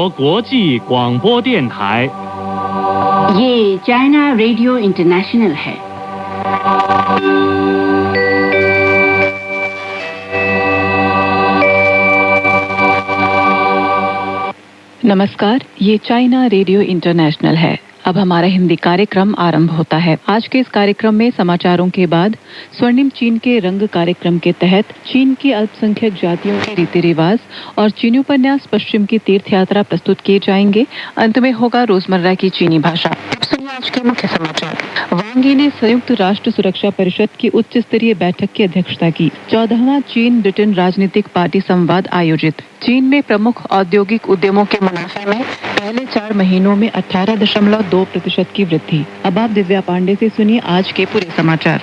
国国际广播电台。ये China radio international है। नमस्कार, ये चाइना रेडियो इंटरनेशनल है। अब हमारा हिंदी कार्यक्रम आरंभ होता है। आज के इस कार्यक्रम में समाचारों के बाद स्वर्णिम चीन के रंग कार्यक्रम के तहत चीन की अल्पसंख्यक जातियों के रीति रिवाज और चीनी उपन्यास पश्चिम की तीर्थ यात्रा प्रस्तुत किए जाएंगे। अंत में होगा रोजमर्रा की चीनी भाषा। अब सुनिए आज के मुख्य समाचार। वांग यी ने संयुक्त राष्ट्र सुरक्षा परिषद की उच्च स्तरीय बैठक की अध्यक्षता की। 14वां चीन ब्रिटेन राजनीतिक पार्टी संवाद आयोजित। चीन में प्रमुख औद्योगिक उद्यमों के मुनाफे में पहले 4 महीनों में 18.2% की वृद्धि। अब आप दिव्या पांडे से सुनिए आज के पूरे समाचार।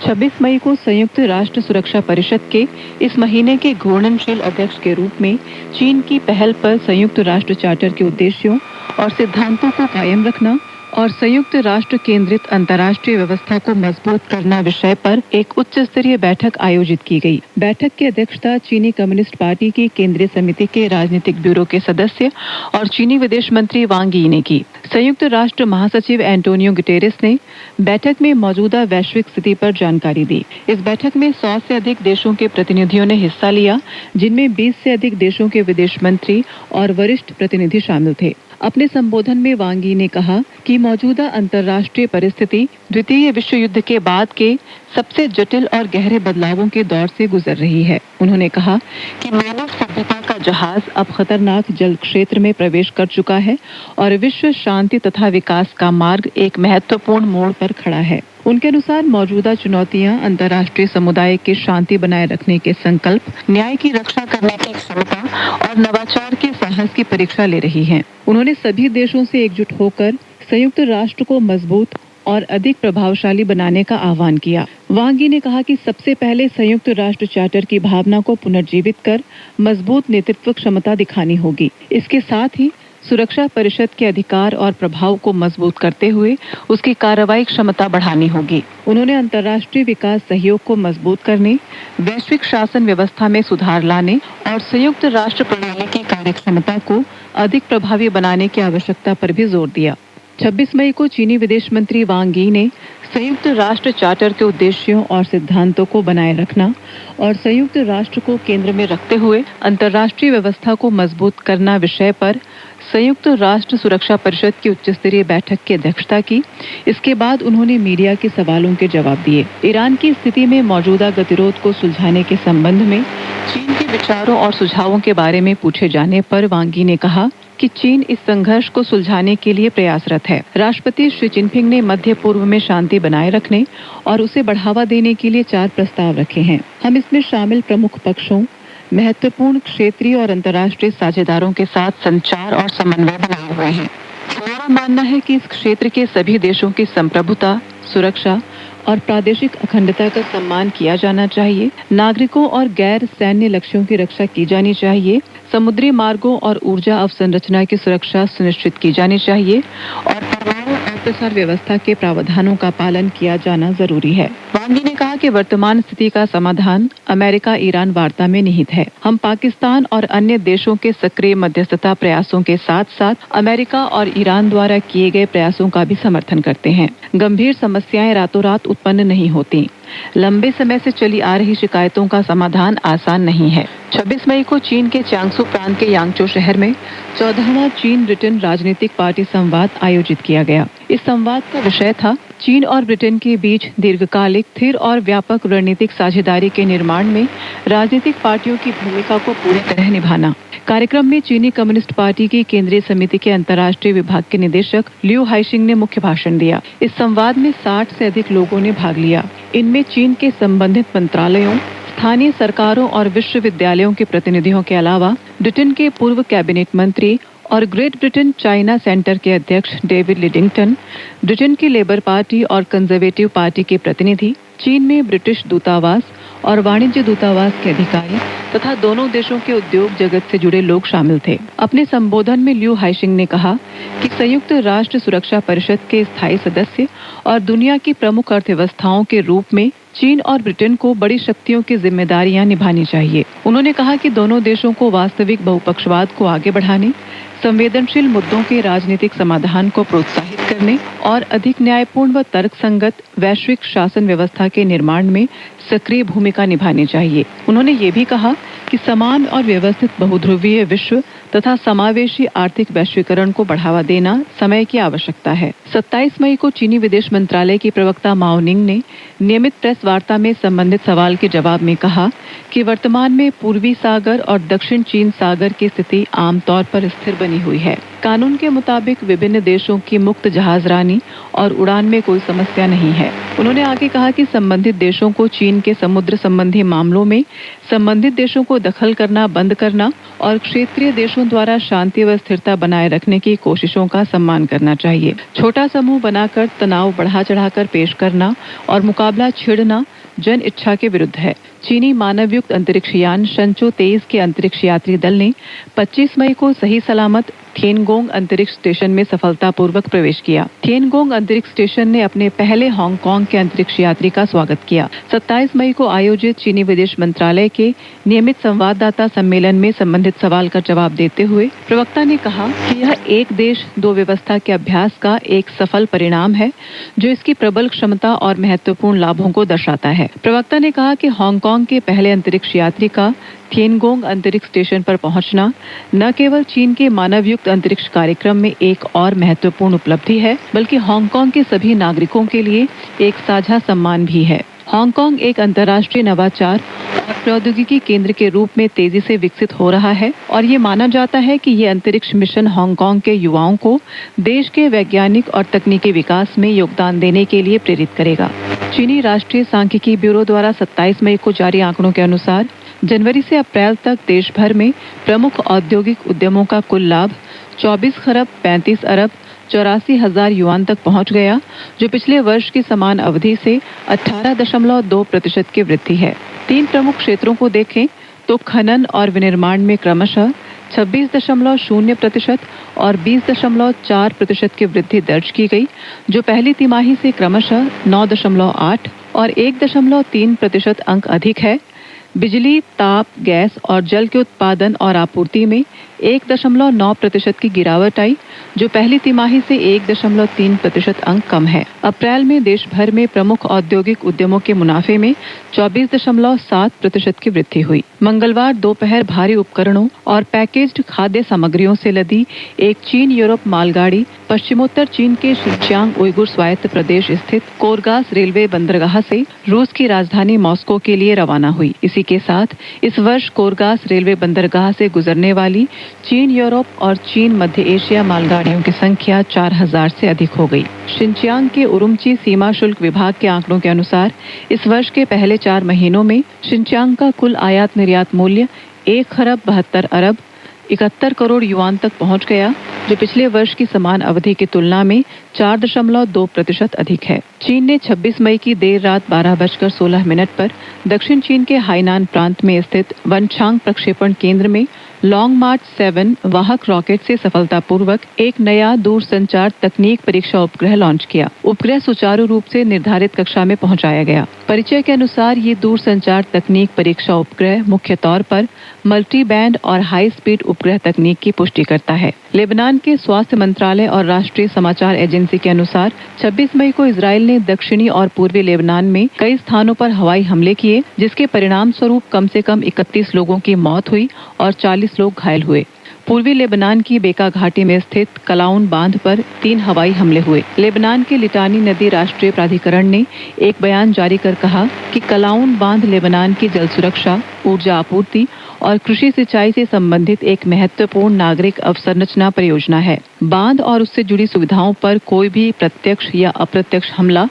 26 मई को संयुक्त राष्ट्र सुरक्षा परिषद के इस महीने के घूर्णनशील अध्यक्ष के रूप में चीन की पहल पर संयुक्त राष्ट्र चार्टर के उद्देश्यों और सिद्धांतों को कायम रखना और संयुक्त राष्ट्र केंद्रित अंतर्राष्ट्रीय व्यवस्था को मजबूत करना विषय पर एक उच्च स्तरीय बैठक आयोजित की गई। बैठक की अध्यक्षता चीनी कम्युनिस्ट पार्टी की केंद्रीय समिति के राजनीतिक ब्यूरो के सदस्य और चीनी विदेश मंत्री वांग यी ने की। संयुक्त राष्ट्र महासचिव एंटोनियो गुटेरेस ने बैठक में मौजूदा वैश्विक स्थिति पर जानकारी दी। इस बैठक में 100 से अधिक देशों के प्रतिनिधियों ने हिस्सा लिया, जिनमें 20 से अधिक देशों के विदेश मंत्री और वरिष्ठ प्रतिनिधि शामिल थे। अपने संबोधन में वांग यी ने कहा कि मौजूदा अंतर्राष्ट्रीय परिस्थिति द्वितीय विश्व युद्ध के बाद के सबसे जटिल और गहरे बदलावों के दौर से गुजर रही है। उन्होंने कहा कि मानव सभ्यता का जहाज अब खतरनाक जल क्षेत्र में प्रवेश कर चुका है और विश्व शांति तथा विकास का मार्ग एक महत्वपूर्ण मोड़ पर खड़ा है। उनके अनुसार मौजूदा चुनौतियां अंतर्राष्ट्रीय समुदाय के शांति बनाए रखने के संकल्प, न्याय की रक्षा करने की क्षमता और नवाचार के साहस की परीक्षा ले रही हैं। उन्होंने सभी देशों से एकजुट होकर संयुक्त राष्ट्र को मजबूत और अधिक प्रभावशाली बनाने का आह्वान किया। वांग यी ने कहा कि सबसे पहले संयुक्त राष्ट्र चार्टर की भावना को पुनर्जीवित कर मजबूत नेतृत्व क्षमता दिखानी होगी। इसके साथ ही सुरक्षा परिषद के अधिकार और प्रभाव को मजबूत करते हुए उसकी कार्रवाई क्षमता बढ़ानी होगी। उन्होंने अंतर्राष्ट्रीय विकास सहयोग को मजबूत करने, वैश्विक शासन व्यवस्था में सुधार लाने और संयुक्त राष्ट्र प्रणाली की कार्यक्षमता को अधिक प्रभावी बनाने की आवश्यकता पर भी जोर दिया। 26 मई को चीनी विदेश मंत्री वांग यी ने संयुक्त राष्ट्र चार्टर के उद्देश्यों और सिद्धांतों को बनाए रखना और संयुक्त राष्ट्र को केंद्र में रखते हुए अंतर्राष्ट्रीय व्यवस्था को मजबूत करना विषय पर संयुक्त राष्ट्र सुरक्षा परिषद की उच्च स्तरीय बैठक की अध्यक्षता की। इसके बाद उन्होंने मीडिया के सवालों के जवाब दिए। ईरान की स्थिति में मौजूदा गतिरोध को सुलझाने के संबंध में चीन के विचारों और सुझावों के बारे में पूछे जाने पर वांग यी ने कहा कि चीन इस संघर्ष को सुलझाने के लिए प्रयासरत है। राष्ट्रपति शी जिनपिंग ने मध्य पूर्व में शांति बनाए रखने और उसे बढ़ावा देने के लिए 4 प्रस्ताव रखे हैं। हम इसमें शामिल प्रमुख पक्षों, महत्वपूर्ण क्षेत्रीय और अंतर्राष्ट्रीय साझेदारों के साथ संचार और समन्वय बनाए हुए हैं। हमारा मानना है कि इस क्षेत्र के सभी देशों की संप्रभुता, सुरक्षा और प्रादेशिक अखंडता का सम्मान किया जाना चाहिए। नागरिकों और गैर सैन्य लक्ष्यों की रक्षा की जानी चाहिए। समुद्री मार्गों और ऊर्जा अवसंरचना की सुरक्षा सुनिश्चित की जानी चाहिए और परमाणु अप्रसार व्यवस्था के प्रावधानों का पालन किया जाना जरूरी है। वांग यी ने कहा कि वर्तमान स्थिति का समाधान अमेरिका ईरान वार्ता में निहित है। हम पाकिस्तान और अन्य देशों के सक्रिय मध्यस्थता प्रयासों के साथ साथ अमेरिका और ईरान द्वारा किए गए प्रयासों का भी समर्थन करते हैं। गंभीर समस्याएं रातों रात उत्पन्न नहीं होती। लंबे समय से चली आ रही शिकायतों का समाधान आसान नहीं है। 26 मई को चीन के चांगसू प्रांत के यांगचो शहर में 14वां चीन ब्रिटेन राजनीतिक पार्टी संवाद आयोजित किया गया। इस संवाद का विषय था चीन और ब्रिटेन के बीच दीर्घकालिक, स्थिर और व्यापक रणनीतिक साझेदारी के निर्माण में राजनीतिक पार्टियों की भूमिका को पूरी तरह निभाना। कार्यक्रम में चीनी कम्युनिस्ट पार्टी की केंद्रीय समिति के अंतर्राष्ट्रीय विभाग के निदेशक लियू हाइशिंग ने मुख्य भाषण दिया। इस संवाद में 60 से अधिक लोगों ने भाग लिया। इनमें चीन के संबंधित मंत्रालयों, स्थानीय सरकारों और विश्वविद्यालयों के प्रतिनिधियों के अलावा ब्रिटेन के पूर्व कैबिनेट मंत्री और ग्रेट ब्रिटेन चाइना सेंटर के अध्यक्ष डेविड लिडिंगटन, ब्रिटेन की लेबर पार्टी और कंजर्वेटिव पार्टी के प्रतिनिधि, चीन में ब्रिटिश दूतावास और वाणिज्य दूतावास के अधिकारी तथा दोनों देशों के उद्योग जगत से जुड़े लोग शामिल थे। अपने संबोधन में ल्यू हाइशिंग ने कहा कि संयुक्त राष्ट्र सुरक्षा परिषद के स्थायी सदस्य और दुनिया की प्रमुख अर्थव्यवस्थाओं के रूप में चीन और ब्रिटेन को बड़ी शक्तियों की जिम्मेदारियां निभानी चाहिए। उन्होंने कहा कि दोनों देशों को वास्तविक बहुपक्षवाद को आगे बढ़ाने, संवेदनशील मुद्दों के राजनीतिक समाधान को प्रोत्साहित करने और अधिक न्यायपूर्ण व तर्कसंगत वैश्विक शासन व्यवस्था के निर्माण में सक्रिय भूमिका निभानी चाहिए। उन्होंने ये भी कहा कि समान और व्यवस्थित बहुध्रुवीय विश्व तथा समावेशी आर्थिक वैश्वीकरण को बढ़ावा देना समय की आवश्यकता है। 27 मई को चीनी विदेश मंत्रालय की प्रवक्ता माओ निंग ने नियमित प्रेस वार्ता में संबंधित सवाल के जवाब में कहा कि वर्तमान में पूर्वी सागर और दक्षिण चीन सागर की स्थिति आमतौर पर स्थिर बनी हुई है। कानून के मुताबिक विभिन्न देशों की मुक्त जहाजरानी और उड़ान में कोई समस्या नहीं है। उन्होंने आगे कहा कि संबंधित देशों को चीन के समुद्र संबंधी मामलों में संबंधित देशों को दखल करना बंद करना और क्षेत्रीय देशों द्वारा शांति व स्थिरता बनाए रखने की कोशिशों का सम्मान करना चाहिए। छोटा समूह बनाकर तनाव बढ़ा चढ़ाकर पेश करना और मुकाबला छेड़ना जन इच्छा के विरुद्ध है। चीनी मानवयुक्त अंतरिक्ष यान शंचो 23 के अंतरिक्ष यात्री दल ने 25 मई को सही सलामत थिएनगोंग अंतरिक्ष स्टेशन में सफलतापूर्वक प्रवेश किया। थिएनगोंग अंतरिक्ष स्टेशन ने अपने पहले हांगकांग के अंतरिक्ष यात्री का स्वागत किया। 27 मई को आयोजित चीनी विदेश मंत्रालय के नियमित संवाददाता सम्मेलन में संबंधित सवाल का जवाब देते हुए प्रवक्ता ने कहा कि यह एक देश दो व्यवस्था के अभ्यास का एक सफल परिणाम है जो इसकी प्रबल क्षमता और महत्वपूर्ण लाभों को दर्शाता है। प्रवक्ता ने कहा कि हांगकांग के पहले अंतरिक्ष यात्री का थिएनगोंग अंतरिक्ष स्टेशन पर पहुंचना न केवल चीन के मानवयुक्त अंतरिक्ष कार्यक्रम में एक और महत्वपूर्ण उपलब्धि है, बल्कि हांगकांग के सभी नागरिकों के लिए एक साझा सम्मान भी है। हांगकांग एक अंतर्राष्ट्रीय नवाचार और प्रौद्योगिकी केंद्र के रूप में तेजी से विकसित हो रहा है और ये माना जाता है कि ये अंतरिक्ष मिशन हांगकांग के युवाओं को देश के वैज्ञानिक और तकनीकी विकास में योगदान देने के लिए प्रेरित करेगा। चीनी राष्ट्रीय सांख्यिकी ब्यूरो द्वारा 27 मई को जारी आंकड़ों के अनुसार जनवरी से अप्रैल तक देश भर में प्रमुख औद्योगिक उद्यमों का कुल लाभ 24 खरब 35 अरब 84 हजार युआन तक पहुंच गया, जो पिछले वर्ष की समान अवधि से 18.2% की वृद्धि है। 3 प्रमुख क्षेत्रों को देखें तो खनन और विनिर्माण में क्रमशः 26.0% और 20.4% की वृद्धि दर्ज की गई, जो पहली तिमाही से क्रमशः 9.8 और 1.3% अंक अधिक है। बिजली, ताप, गैस और जल के उत्पादन और आपूर्ति में 1.9% की गिरावट आई, जो पहली तिमाही से 1.3% अंक कम है। अप्रैल में देश भर में प्रमुख औद्योगिक उद्यमों के मुनाफे में 24.7% की वृद्धि हुई। मंगलवार दोपहर भारी उपकरणों और पैकेज्ड खाद्य सामग्रियों से लदी एक चीन यूरोप मालगाड़ी पश्चिमोत्तर चीन के शिनजियांग उइगुर स्वायत्त प्रदेश स्थित कोरगास रेलवे बंदरगाह से रूस की राजधानी मॉस्को के लिए रवाना हुई। इसी के साथ इस वर्ष कोरगास रेलवे बंदरगाह से गुजरने वाली चीन यूरोप और चीन मध्य एशिया मालगाड़ियों की संख्या 4000 से अधिक हो गई। शिनजियांग के उरुमची सीमा शुल्क विभाग के आंकड़ों के अनुसार इस वर्ष के पहले 4 महीनों में शिनजियांग का कुल आयात निर्यात मूल्य 1 खरब 72 अरब 71 करोड़ युआन तक पहुंच गया, जो पिछले वर्ष की समान अवधि की तुलना में 4.2% अधिक है। चीन ने 26 मई की देर रात 12:16 पर दक्षिण चीन के हाइनान प्रांत में स्थित वनचांग प्रक्षेपण केंद्र में लॉन्ग मार्च 7 वाहक रॉकेट से सफलतापूर्वक एक नया दूरसंचार तकनीक परीक्षा उपग्रह लॉन्च किया। उपग्रह सुचारू रूप से निर्धारित कक्षा में पहुंचाया गया। परिचय के अनुसार ये दूरसंचार तकनीक परीक्षा उपग्रह मुख्य तौर पर मल्टी बैंड और हाई स्पीड उपग्रह तकनीक की पुष्टि करता है। लेबनान के स्वास्थ्य मंत्रालय और राष्ट्रीय समाचार एजेंसी के अनुसार 26 मई को इजराइल ने दक्षिणी और पूर्वी लेबनान में कई स्थानों पर हवाई हमले किए, जिसके परिणाम स्वरूप कम से कम 31 लोगों की मौत हुई और 40 लोग घायल हुए। पूर्वी लेबनान की बेका घाटी में स्थित कलाउन बांध पर 3 हवाई हमले हुए। लेबनान के लिटानी नदी राष्ट्रीय प्राधिकरण ने एक बयान जारी कर कहा कि कलाउन बांध लेबनान की जल सुरक्षा, ऊर्जा आपूर्ति और कृषि सिंचाई से संबंधित एक महत्वपूर्ण नागरिक अवसंरचना परियोजना है। बांध और उससे जुड़ी सुविधाओं पर कोई भी प्रत्यक्ष या अप्रत्यक्ष हमला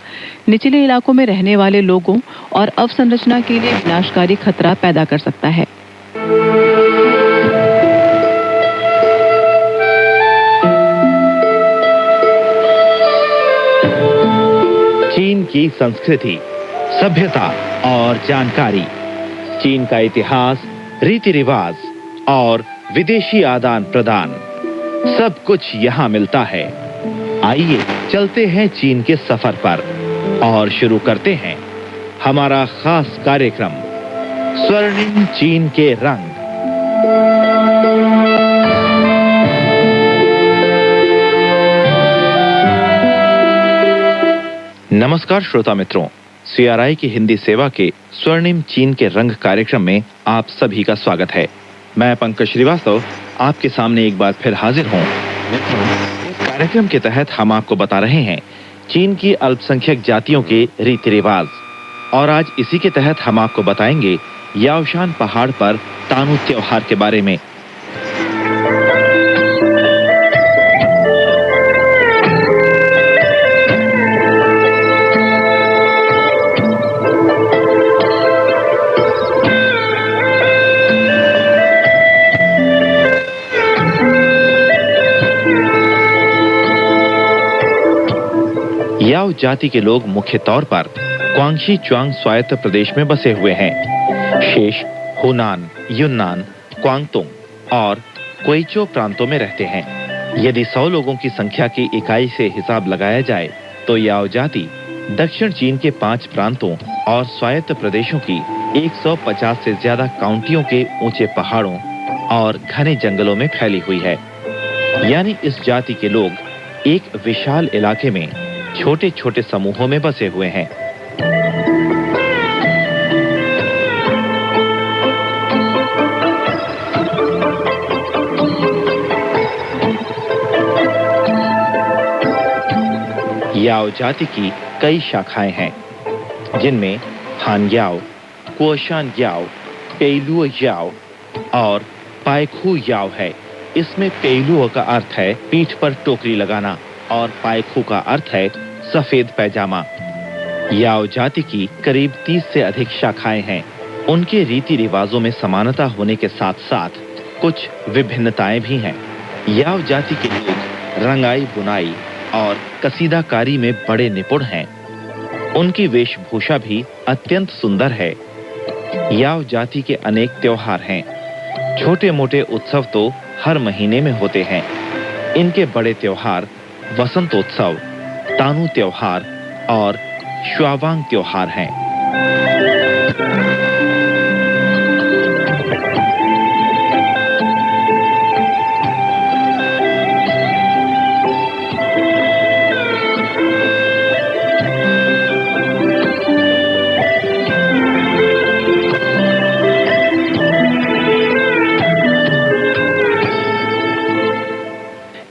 निचले इलाकों में रहने वाले लोगों और अवसंरचना के लिए विनाशकारी खतरा पैदा कर सकता है। चीन की संस्कृति, सभ्यता और जानकारी, चीन का इतिहास, रीति रिवाज और विदेशी आदान प्रदान, सब कुछ यहाँ मिलता है। आइए चलते हैं चीन के सफर पर और शुरू करते हैं हमारा खास कार्यक्रम स्वर्णिम चीन के रंग। नमस्कार श्रोता मित्रों, CRI की हिंदी सेवा के स्वर्णिम चीन के रंग कार्यक्रम में आप सभी का स्वागत है। मैं पंकज श्रीवास्तव आपके सामने एक बार फिर हाजिर हूं। इस कार्यक्रम के तहत हम आपको बता रहे हैं चीन की अल्पसंख्यक जातियों के रीति रिवाज, और आज इसी के तहत हम आपको बताएंगे याओशान पहाड़ पर तानू त्योहार के बारे में। याओ जाति के लोग मुख्य तौर पर क्वांगशी च्वांग स्वायत्त प्रदेश में बसे हुए हैं। शेष हुनान, युन्नान, क्वांगतुंग और क्वेइचो प्रांतों में रहते हैं। यदि 100 लोगों की संख्या की इकाई से हिसाब लगाया जाए तो याओ जाति दक्षिण चीन के 5 प्रांतों और स्वायत्त प्रदेशों की 150 से ज्यादा काउंटियों के ऊंचे पहाड़ों और घने जंगलों में फैली हुई है। यानी इस जाति के लोग एक विशाल इलाके में छोटे छोटे समूहों में बसे हुए हैं। याओ जाति की कई शाखाएं हैं, जिनमें हान याओ, कुओशान याओ, पेइलुओ याओ और पाइखू याओ है। इसमें पेइलुओ का अर्थ है पीठ पर टोकरी लगाना और पाइखू का अर्थ है सफेद पैजामा। याओ जाति की करीब 30 से अधिक शाखाएं हैं। उनके रीति रिवाजों में समानता होने के साथ साथ कुछ विभिन्नताएं भी हैं। याओ जाति के लोग रंगाई बुनाई और कसीदाकारी में बड़े निपुण हैं। उनकी वेशभूषा भी अत्यंत सुंदर है। याओ जाति के अनेक त्योहार हैं। छोटे मोटे उत्सव तो हर महीने में होते हैं। इनके बड़े त्योहार वसंतोत्सव, तानू त्योहार और श्वावांग त्योहार हैं।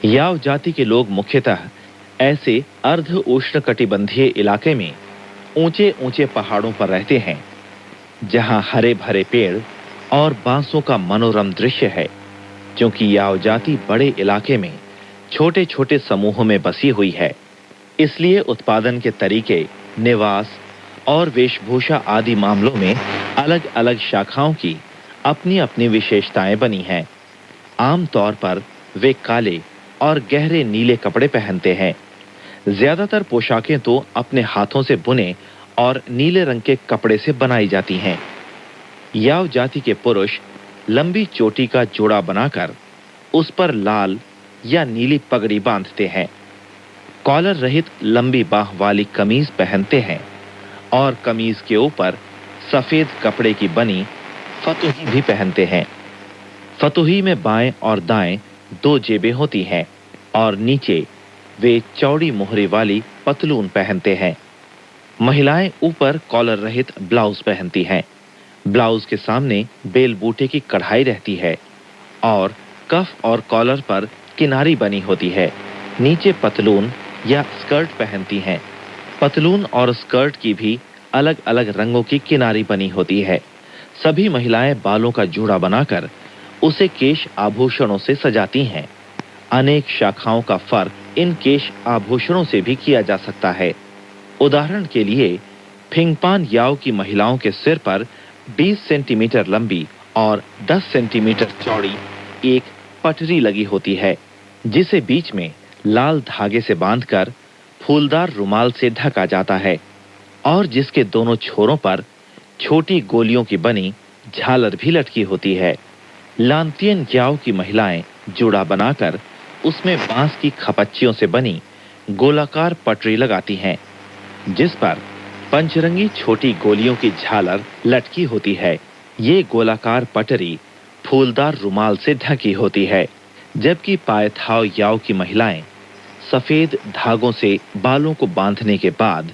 याओ जाति के लोग मुख्यतः ऐसे अर्ध उष्णकटिबंधीय इलाके में ऊंचे ऊंचे पहाड़ों पर रहते हैं, जहां हरे भरे पेड़ और बांसों का मनोरम दृश्य है। क्योंकि याओ जाति बड़े इलाके में छोटे छोटे समूहों में बसी हुई है, इसलिए उत्पादन के तरीके, निवास और वेशभूषा आदि मामलों में अलग अलग शाखाओं की अपनी अपनी विशेषताएं बनी हैं। आमतौर पर वे काले और गहरे नीले कपड़े पहनते हैं। ज्यादातर पोशाकें तो अपने हाथों से बुने और नीले रंग के कपड़े से बनाई जाती हैं। याओ जाति के पुरुष लंबी चोटी का जोड़ा बनाकर उस पर लाल या नीली पगड़ी बांधते हैं। कॉलर रहित लंबी बाह वाली कमीज पहनते हैं और कमीज के ऊपर सफेद कपड़े की बनी फतुही भी पहनते हैं। फतुही में बाएं और दाएं 2 जेबें होती हैं और नीचे वे चौड़ी मोहरी वाली पतलून पहनते हैं। महिलाएं ऊपर कॉलर रहित ब्लाउज पहनती हैं। ब्लाउज के सामने बेल बूटे की कढ़ाई रहती है और कफ और कॉलर पर किनारी बनी होती है। नीचे पतलून या स्कर्ट पहनती हैं। पतलून और स्कर्ट की भी अलग अलग रंगों की किनारी बनी होती है। सभी महिलाएं बालों का जूड़ा बनाकर उसे केश आभूषणों से सजाती हैं। अनेक शाखाओं का फर्क इन केश आभूषणों से भी किया जा सकता है। उदाहरण के लिए फिंगपान याओ की महिलाओं के सिर पर 20 सेंटीमीटर लंबी और 10 सेंटीमीटर चौड़ी एक पटरी लगी होती है, जिसे बीच में लाल धागे से बांधकर फूलदार रुमाल से ढका जाता है और जिसके दोनों छोरों पर छोटी गोलियों की बनी झालर भी लटकी होती है। लांतियन ग्याओ की महिलाएं जूड़ा बनाकर उसमें बांस की खपच्चियों से बनी गोलाकार पटरी लगाती हैं, जिस पर पंचरंगी छोटी गोलियों की झालर लटकी होती है। ये गोलाकार पटरी फूलदार रुमाल से ढकी होती है, जबकि पायथाओ याओ की महिलाएं सफेद धागों से बालों को बांधने के बाद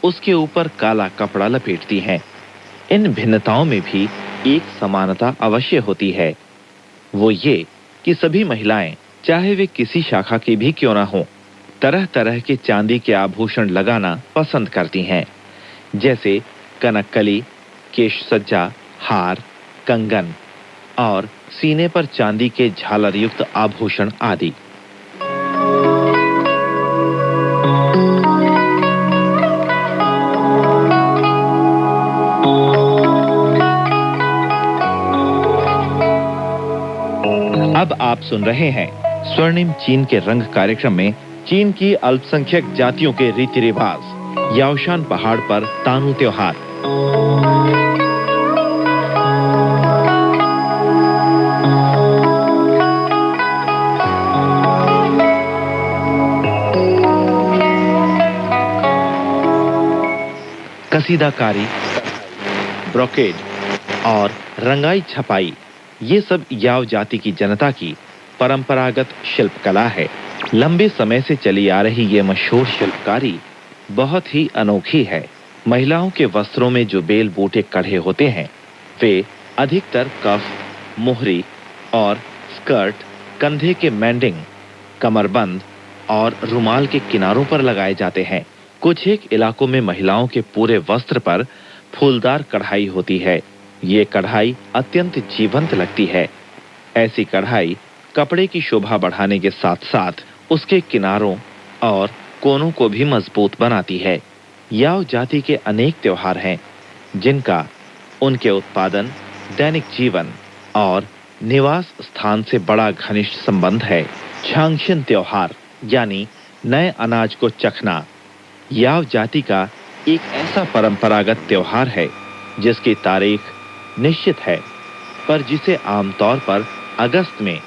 उसके ऊपर काला कपड़ा लपेटती हैं। इन भिन्नताओं में भी एक समानता अवश्य होती है, वो ये कि सभी महिलाएं, चाहे वे किसी शाखा की भी क्यों ना हो, तरह तरह के चांदी के आभूषण लगाना पसंद करती हैं, जैसे कनकली, केश सज्जा, हार, कंगन और सीने पर चांदी के झालर युक्त आभूषण आदि। अब आप सुन रहे हैं स्वर्णिम चीन के रंग कार्यक्रम में चीन की अल्पसंख्यक जातियों के रीति रिवाज, याओशान पहाड़ पर तानू त्योहार। कसीदाकारी, ब्रोकेड और रंगाई छपाई, ये सब याओ जाति की जनता की परंपरागत शिल्पकला है। लंबे समय से चली आ रही ये मशहूर शिल्पकारी बहुत ही अनोखी है। महिलाओं के वस्त्रों में जो बेल बूटे कढ़े होते हैं, वे अधिकतर कफ, मोहरी और स्कर्ट, कंधे के मैंडिंग, कमरबंद और रुमाल के किनारों पर लगाए जाते हैं। कुछ एक इलाकों में महिलाओं के पूरे वस्त्र पर फूलदार कढ़ाई होती है। ये कढ़ाई अत्यंत जीवंत लगती है। ऐसी कढ़ाई कपड़े की शोभा बढ़ाने के साथ साथ उसके किनारों और कोनों को भी मजबूत बनाती है। याओ जाति के अनेक त्योहार हैं, जिनका उनके उत्पादन, दैनिक जीवन और निवास स्थान से बड़ा घनिष्ठ संबंध है। छांगशिन त्योहार यानी नए अनाज को चखना याओ जाति का एक ऐसा परंपरागत त्योहार है जिसकी तारीख निश्चित है, पर जिसे आमतौर पर अगस्त में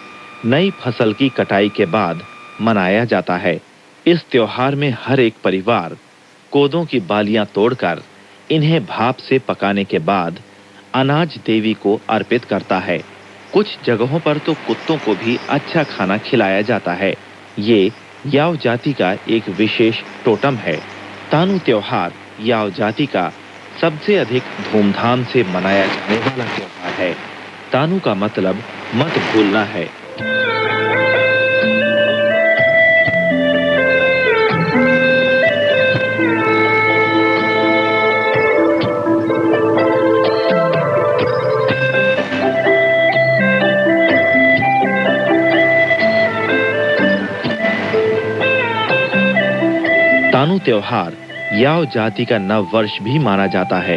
नई फसल की कटाई के बाद मनाया जाता है। इस त्योहार में हर एक परिवार कोदों की बालियां तोड़कर इन्हें भाप से पकाने के बाद अनाज देवी को अर्पित करता है। कुछ जगहों पर तो कुत्तों को भी अच्छा खाना खिलाया जाता है। ये याओ जाति का एक विशेष टोटम है। तानू त्योहार याओ जाति का सबसे अधिक धूमधाम से मनाया जाने वाला त्योहार है। तानू का मतलब मत भूलना है। तानू त्योहार याओ जाति का नव वर्ष भी माना जाता है।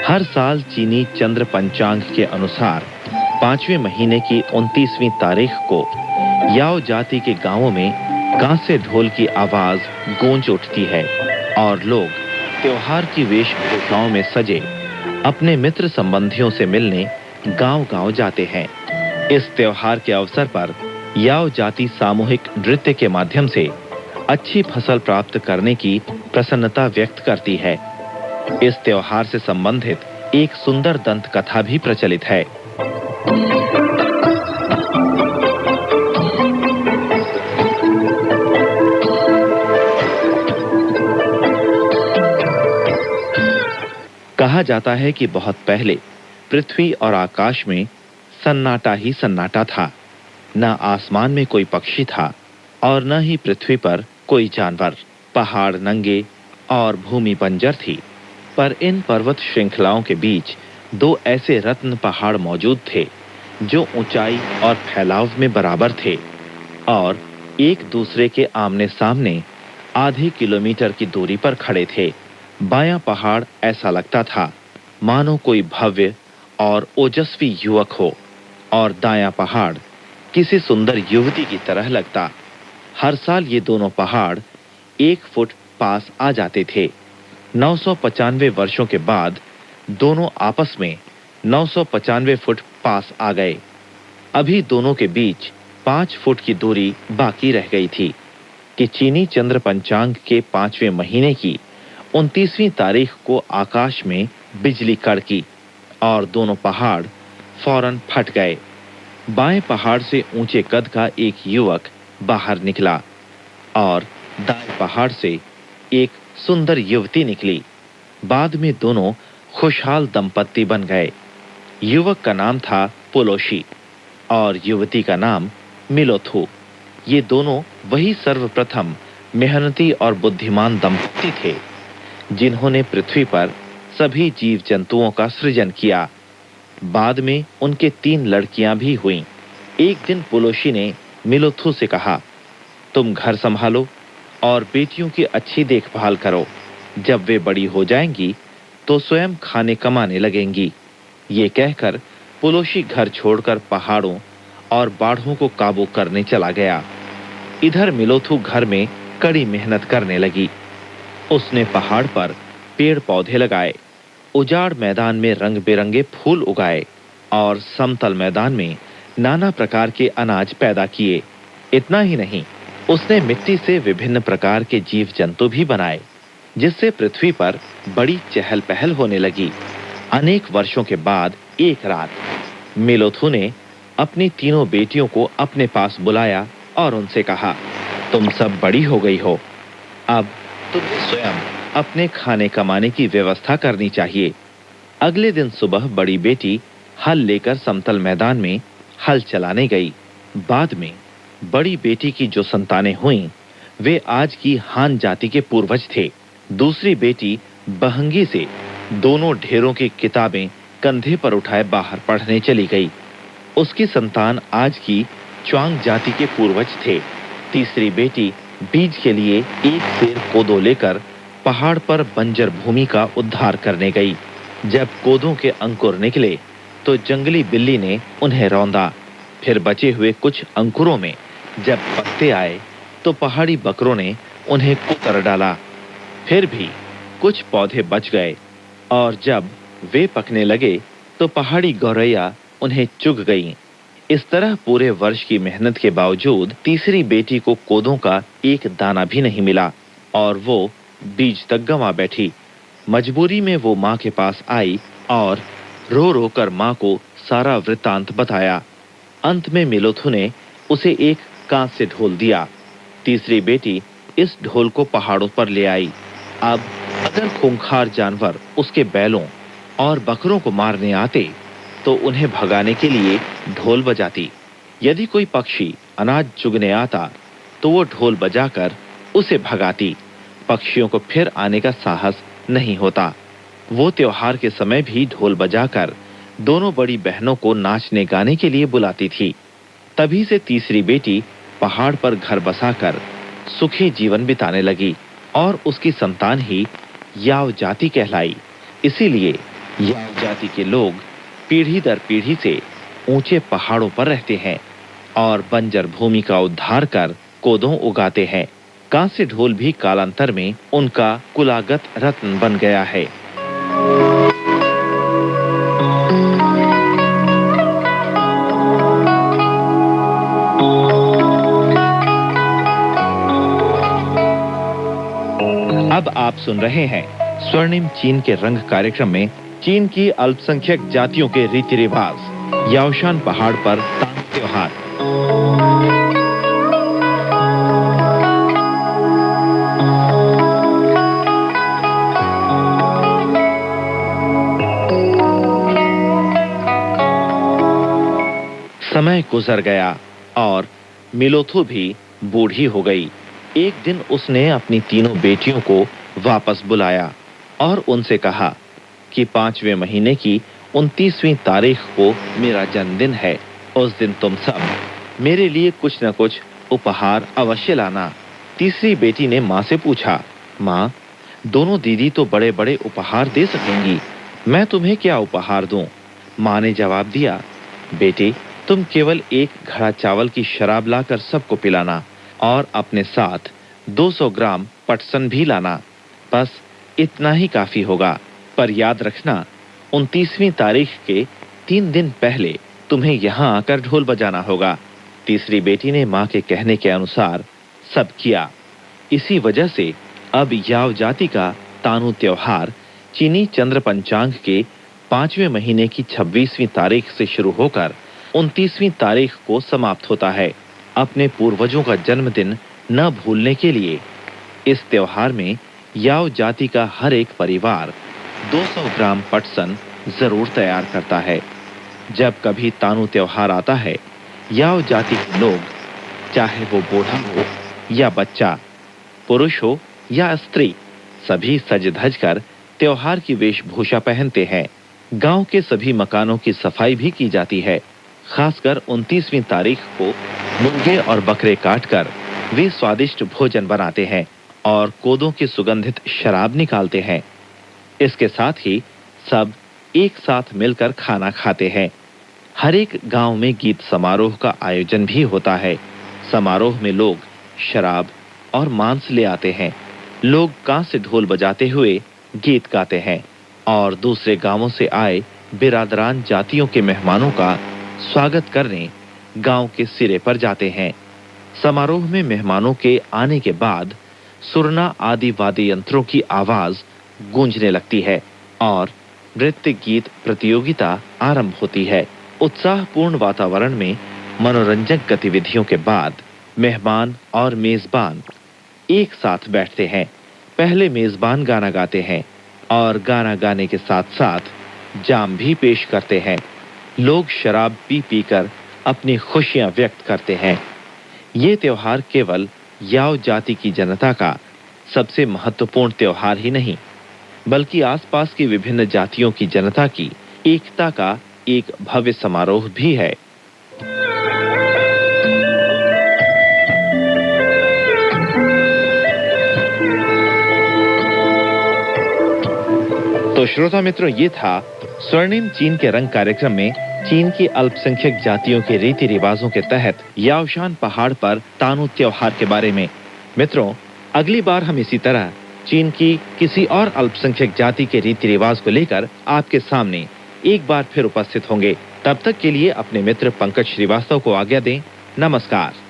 हर साल चीनी चंद्र पंचांग के अनुसार 5वें महीने की 29वीं तारीख को याओ जाति के गांवों में कांसे ढोल की आवाज गूंज उठती है और लोग त्योहार की वेशभूषाओं में सजे अपने मित्र संबंधियों से मिलने गांव-गांव जाते हैं। इस त्योहार के अवसर पर याओ जाति सामूहिक नृत्य के माध्यम से अच्छी फसल प्राप्त करने की प्रसन्नता व्यक्त करती है। इस त्योहार से संबंधित एक सुंदर दंत कथा भी प्रचलित है। कहा जाता है कि बहुत पहले पृथ्वी और आकाश में सन्नाटा ही सन्नाटा था। न आसमान में कोई पक्षी था और न ही पृथ्वी पर कोई जानवर। पहाड़ नंगे और भूमि बंजर थी, पर इन पर्वत श्रृंखलाओं के बीच दो ऐसे रत्न पहाड़ मौजूद थे जो ऊंचाई और फैलाव में बराबर थे और एक दूसरे के आमने सामने आधे किलोमीटर की दूरी पर खड़े थे। बायां पहाड़ ऐसा लगता था मानो कोई भव्य और ओजस्वी युवक हो और दायां पहाड़ किसी सुंदर युवती की तरह लगता। हर साल ये दोनों पहाड़ 1 फुट पास आ जाते थे। 995 वर्षों के बाद दोनों आपस में 995 फुट पास आ गए। अभी दोनों के बीच 5 फुट की दूरी बाकी रह गई थी कि चीनी चंद्र पंचांग के 5वें महीने की 29वीं तारीख को आकाश में बिजली कड़की और दोनों पहाड़ फौरन फट गए। बाएं पहाड़ से ऊंचे कद का एक युवक बाहर निकला और दाएं पहाड़ से एक सुंदर युवती निकली। बाद में दोनों खुशहाल दंपत्ति बन गए। युवक का नाम था पोलोशी और युवती का नाम मिलोथू। ये दोनों वही सर्वप्रथम मेहनती और बुद्धिमान दंपत्ति थे जिन्होंने पृथ्वी पर सभी जीव जंतुओं का सृजन किया। बाद में उनके 3 लड़कियां भी हुईं। एक दिन पोलोशी ने मिलोथू से कहा, तुम घर संभालो और बेटियों की अच्छी देखभाल करो। जब वे बड़ी हो जाएंगी तो स्वयं खाने कमाने लगेंगी। ये कहकर पोलोशी घर छोड़कर पहाड़ों और बाढ़ों को काबू करने चला गया। इधर मिलोथू घर में कड़ी मेहनत करने लगी। उसने पहाड़ पर पेड़ पौधे लगाए, उजाड़ मैदान में रंग बिरंगे फूल उगाए और समतल मैदान में नाना प्रकार के अनाज पैदा किए। इतना ही नहीं, उसने मिट्टी से विभिन्न प्रकार के जीव जंतु भी बनाए, जिससे पृथ्वी पर बड़ी चहल पहल होने लगी। अनेक वर्षों के बाद एक रात मिलोथू ने अपनी तीनों बेटियों को अपने पास बुलाया और उनसे कहा, तुम सब बड़ी हो गई हो, अब तुम्हें स्वयं अपने खाने कमाने की व्यवस्था करनी चाहिए। अगले दिन सुबह बड़ी बेटी हल लेकर समतल मैदान में हल चलाने गई। बाद में बड़ी बेटी की जो संतानें हुईं, वे आज की हान जाति के पूर्वज थे। दूसरी बेटी बहंगी से दोनों ढेरों की किताबें कंधे पर उठाए बाहर पढ़ने चली गई। उसकी संतान आज की च्वांग जाति के पूर्वज थे। तीसरी बेटी बीज के लिए एक सेर कोदो लेकर पहाड़ पर बंजर भूमि का उद्धार करने गई। जब कोदों के अंकुर निकले तो जंगली बिल्ली ने उन्हें रौंदा। फिर बचे हुए कुछ अंकुरों में जब पत्ते आए तो पहाड़ी बकरों ने उन्हें कुतर डाला। फिर भी कुछ पौधे बच गए और जब वे पकने लगे तो पहाड़ी गौरैया उन्हें चुग गईं। इस तरह पूरे वर्ष की मेहनत के बावजूद तीसरी बेटी को कोदों का एक दाना भी नहीं मिला और वो बीज तक गंवा बैठी। मजबूरी में वो माँ के पास आई और रो रो कर माँ को सारा वृत्तांत बताया। अंत में मिलोथू ने उसे एक कांच से ढोल दिया। तीसरी बेटी इस ढोल को पहाड़ों पर ले आई। अब अगर खूंखार जानवर उसके बैलों और बकरों को मारने आते तो उन्हें भगाने के लिए ढोल बजाती। यदि कोई पक्षी अनाज चुगने आता तो वो ढोल बजाकर उसे भगाती। पक्षियों को फिर आने का साहस नहीं होता। वो त्योहार के समय भी ढोल बजाकर दोनों बड़ी बहनों को नाचने गाने के लिए बुलाती थी। तभी से तीसरी बेटी पहाड़ पर घर बसाकर सुखी जीवन बिताने लगी और उसकी संतान ही याव जाति कहलाई। इसीलिए याव जाति के लोग पीढ़ी दर पीढ़ी से ऊंचे पहाड़ों पर रहते हैं और बंजर भूमि का उद्धार कर कोदों उगाते हैं। कांस्य ढोल भी कालांतर में उनका कुलागत रत्न बन गया है। अब आप सुन रहे हैं स्वर्णिम चीन के रंग कार्यक्रम में चीन की अल्पसंख्यक जातियों के रीति रिवाज, याओशान पहाड़ पर तांग त्योहार। समय गुजर गया और मिलोथू भी बूढ़ी हो गई। एक दिन उसने अपनी तीनों बेटियों को वापस बुलाया और उनसे कहा कि 5वें महीने की 29वीं तारीख को मेरा जन्मदिन है। उस दिन तुम सब मेरे लिए कुछ न कुछ उपहार अवश्य लाना। तीसरी बेटी ने माँ से पूछा, माँ, दोनों दीदी तो बड़े बड़े उपहार दे सकेंगी, मैं तुम्हें क्या उपहार दूं? माँ ने जवाब दिया, बेटे, तुम केवल एक घड़ा चावल की शराब लाकर सबको पिलाना और अपने साथ 200 ग्राम पटसन भी लाना। बस इतना ही काफी होगा। पर याद रखना, 29वीं तारीख के 3 दिन पहले तुम्हें यहाँ आकर ढोल बजाना होगा। तीसरी बेटी ने माँ के कहने के अनुसार सब किया। इसी वजह से अब याव जाति का तानू त्योहार चीनी चंद्र पंचांग के 5वें महीने की 26वीं तारीख से शुरू होकर 29वीं तारीख को समाप्त होता है। अपने पूर्वजों का जन्मदिन न भूलने के लिए इस त्योहार में याव जाति का हर एक परिवार 200 ग्राम पटसन जरूर तैयार करता है। जब कभी तानू त्योहार आता है, याव जाति के लोग, चाहे वो बूढ़ा हो या बच्चा, पुरुष हो या स्त्री, सभी सज धज कर त्योहार की वेशभूषा पहनते हैं। गांव के सभी मकानों की सफाई भी की जाती है। खासकर 29वीं तारीख को मुर्गे और बकरे काटकर वे स्वादिष्ट भोजन बनाते हैं और कोदों की सुगंधित शराब निकालते हैं। इसके साथ ही सब एक साथ मिलकर खाना खाते हैं। हर एक गांव में गीत समारोह का आयोजन भी होता है। समारोह में लोग शराब और मांस ले आते हैं। लोग कांसे ढोल बजाते हुए गीत गाते हैं और दूसरे गांवों से आए बिरादरान जातियों के मेहमानों का स्वागत करने गांव के सिरे पर जाते हैं। समारोह में मेहमानों के आने के बाद सुरना आदि वाद्य यंत्रों की आवाज गूंजने लगती है और नृत्य गीत प्रतियोगिता आरंभ होती है। उत्साहपूर्ण वातावरण में मनोरंजक गतिविधियों के बाद मेहमान और मेजबान एक साथ बैठते हैं। पहले मेजबान गाना गाते हैं और गाना गाने के साथ साथ जाम भी पेश करते हैं। लोग शराब पी पीकर अपनी खुशियां व्यक्त करते हैं। ये त्योहार केवल याव जाति की जनता का सबसे महत्वपूर्ण त्योहार ही नहीं, बल्कि आसपास की विभिन्न जातियों की जनता की एकता का एक भव्य समारोह भी है। तो श्रोता मित्रों, ये था स्वर्णिम चीन के रंग कार्यक्रम में चीन की अल्पसंख्यक जातियों के रीति रिवाजों के तहत याओशान पहाड़ पर तानू त्योहार के बारे में। मित्रों, अगली बार हम इसी तरह चीन की किसी और अल्पसंख्यक जाति के रीति रिवाज को लेकर आपके सामने एक बार फिर उपस्थित होंगे। तब तक के लिए अपने मित्र पंकज श्रीवास्तव को आज्ञा दें। नमस्कार।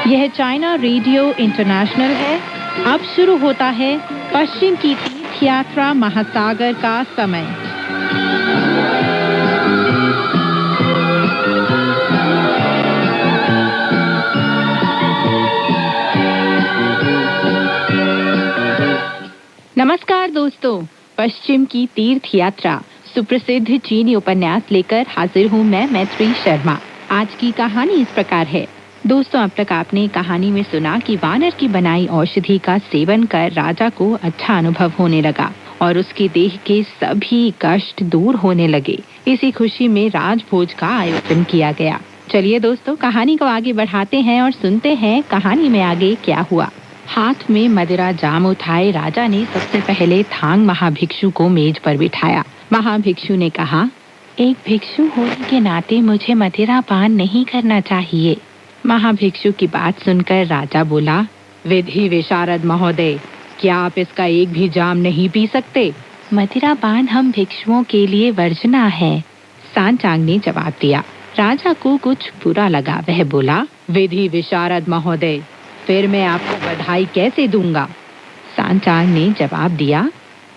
यह चाइना रेडियो इंटरनेशनल है। अब शुरू होता है पश्चिम की तीर्थ यात्रा महासागर का समय। नमस्कार दोस्तों, पश्चिम की तीर्थ यात्रा सुप्रसिद्ध चीनी उपन्यास लेकर हाजिर हूँ मैं मैत्री शर्मा। आज की कहानी इस प्रकार है। दोस्तों, अब तक आपने कहानी में सुना कि वानर की बनाई औषधि का सेवन कर राजा को अच्छा अनुभव होने लगा और उसके देह के सभी कष्ट दूर होने लगे। इसी खुशी में राजभोज का आयोजन किया गया। चलिए दोस्तों, कहानी को आगे बढ़ाते हैं और सुनते हैं कहानी में आगे क्या हुआ। हाथ में मदिरा जाम उठाए राजा ने सबसे पहले थांग महाभिक्षु को मेज पर बिठाया। महाभिक्षु ने कहा, एक भिक्षु होने के नाते मुझे मदिरा पान नहीं करना चाहिए। महाभिक्षु की बात सुनकर राजा बोला, विधि विशारद महोदय, क्या आप इसका एक भी जाम नहीं पी सकते? मदिरा पान हम भिक्षुओं के लिए वर्जना है, सांचांग ने जवाब दिया। राजा को कुछ बुरा लगा। वह बोला, विधि विशारद महोदय, फिर मैं आपको बधाई कैसे दूंगा? सांचांग ने जवाब दिया,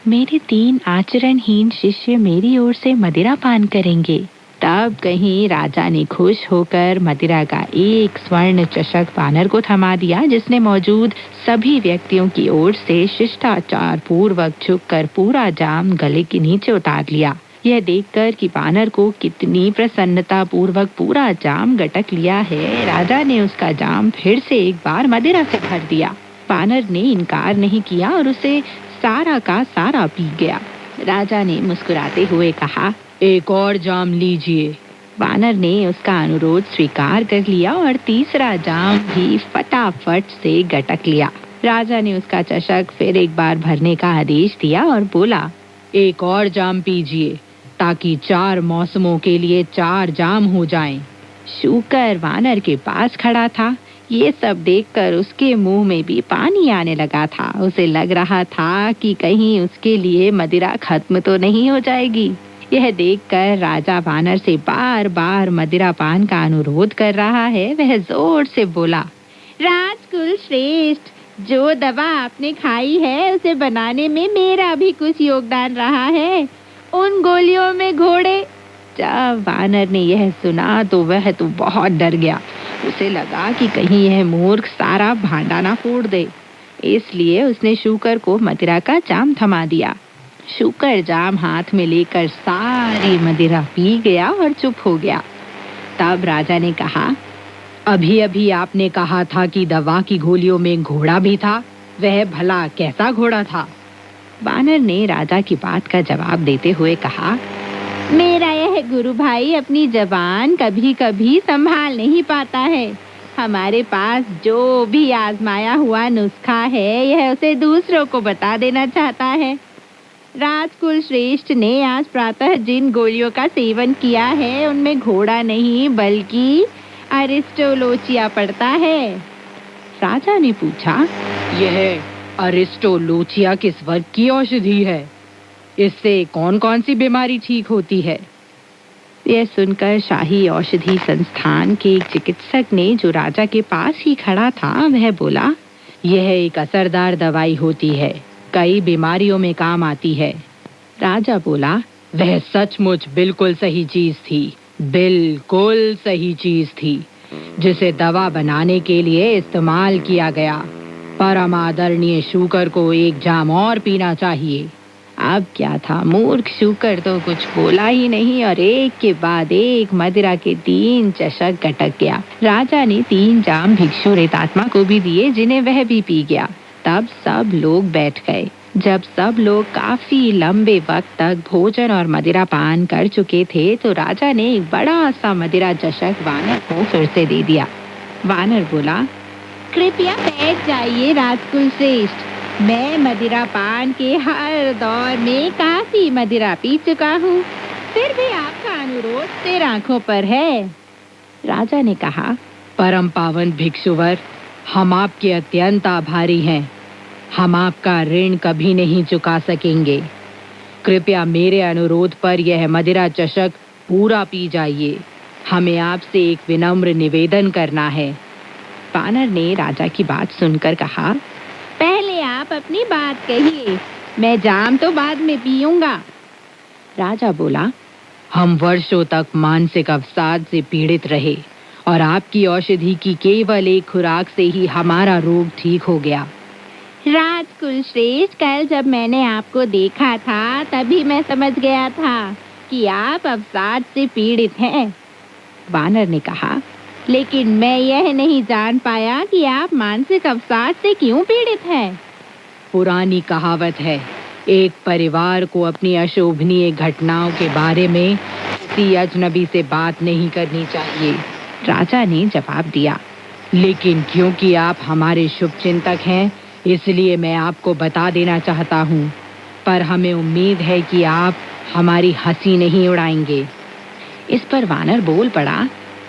मेरे 3 आचरणहीन शिष्य मेरी ओर से मदिरा पान करेंगे। तब कहीं राजा ने खुश होकर मदिरा का एक स्वर्ण चषक वानर को थमा दिया, जिसने मौजूद सभी व्यक्तियों की ओर से शिष्टाचार पूर्वक झुककर पूरा जाम गले के नीचे उतार लिया। यह देखकर कि वानर को कितनी प्रसन्नता पूर्वक पूरा जाम गटक लिया है, राजा ने उसका जाम फिर से एक बार मदिरा से भर दिया। वानर ने इनकार नहीं किया और उसे सारा का सारा पी गया। राजा ने मुस्कुराते हुए कहा, एक और जाम लीजिए। वानर ने उसका अनुरोध स्वीकार कर लिया और तीसरा जाम भी फटाफट से गटक लिया। राजा ने उसका चषक फिर एक बार भरने का आदेश दिया और बोला, एक और जाम पीजिए ताकि 4 मौसमों के लिए 4 जाम हो जाएं। शूकर वानर के पास खड़ा था। ये सब देखकर उसके मुंह में भी पानी आने लगा था। उसे लग रहा था कि कहीं उसके लिए मदिरा खत्म तो नहीं हो जाएगी। यह देखकर राजा वानर से बार बार मदिरा पान का अनुरोध कर रहा है। वह जोर से बोला, राजकुल श्रेष्ठ, जो दवा आपने खाई है उसे बनाने में मेरा भी कुछ योगदान रहा है। उन गोलियों में घोड़े। जब वानर ने यह सुना तो वह तो बहुत डर गया। उसे लगा कि कहीं यह मूर्ख सारा भांडा ना फोड़ दे। इसलिए उसने शूकर को मदिरा का जाम थमा दिया। शूकर जाम हाथ में लेकर सारी मदिरा पी गया और चुप हो गया। तब राजा ने कहा, अभी अभी आपने कहा था कि दवा की गोलियों में घोड़ा भी था। वह भला कैसा घोड़ा था? वानर ने राजा की बात का जवाब देते हुए कहा, मेरा यह गुरु भाई अपनी जबान कभी कभी संभाल नहीं पाता है। हमारे पास जो भी आजमाया हुआ नुस्खा है यह उसे दूसरों को बता देना चाहता है। राजकुल श्रेष्ठ ने आज प्रातः जिन गोलियों का सेवन किया है उनमें घोड़ा नहीं बल्कि अरिस्टोलोचिया पड़ता है। राजा ने पूछा, यह अरिस्टोलोचिया किस वर्ग की औषधि है? इससे कौन कौन सी बीमारी ठीक होती है? यह सुनकर शाही औषधि संस्थान के एक चिकित्सक ने, जो राजा के पास ही खड़ा था, वह बोला, यह एक असरदार दवाई होती है, कई बीमारियों में काम आती है। राजा बोला, वह सचमुच बिल्कुल सही चीज थी, बिल्कुल सही चीज थी, जिसे दवा बनाने के लिए इस्तेमाल किया गया। परम आदरणीय शूकर को एक जाम और पीना चाहिए। अब क्या था, मूर्ख शूकर तो कुछ बोला ही नहीं और एक के बाद एक मदिरा के 3 चषक गटक गया। राजा ने 3 जाम भिक्षु रेतात्मा को भी दिए, जिन्हें वह भी पी गया। तब सब लोग बैठ गए। जब सब लोग काफी लंबे वक्त तक भोजन और मदिरा पान कर चुके थे तो राजा ने एक बड़ा सा मदिरा चषक वानर को फिर से दे दिया। वानर बोला, कृपया बैठ जाइए राजकुल श्रेष्ठ, मैं मदिरा पान के हर दौर में काफी मदिरा पी चुका हूँ, फिर भी आपका अनुरोध सिर आंखों पर है। राजा ने कहा, परम पावन भिक्षुवर, हम आपके अत्यंत आभारी हैं। हम आपका ऋण कभी नहीं चुका सकेंगे। कृपया मेरे अनुरोध पर यह मदिरा चषक पूरा पी जाइए। हमें आपसे एक विनम्र निवेदन करना है। वानर ने राजा की बात सुनकर कहा, पहले आप अपनी बात कहिए, मैं जाम तो बाद में पीऊंगा। राजा बोला, हम वर्षों तक मानसिक अवसाद से पीड़ित रहे और आपकी औषधि की केवल एक खुराक से ही हमारा रोग ठीक हो गया। राजकुल श्रेष्ठ, कल जब मैंने आपको देखा था तभी मैं समझ गया था कि आप अवसाद से पीड़ित हैं। वानर ने कहा, लेकिन मैं यह नहीं जान पाया कि आप मानसिक अवसाद से क्यों पीड़ित हैं। पुरानी कहावत है, एक परिवार को अपनी अशोभनीय घटनाओं के बारे में किसी अजनबी से बात नहीं करनी चाहिए। राजा ने जवाब दिया, लेकिन क्योंकि आप हमारे शुभचिंतक हैं इसलिए मैं आपको बता देना चाहता हूँ, पर हमें उम्मीद है कि आप हमारी हंसी नहीं उड़ाएंगे। इस पर वानर बोल पड़ा,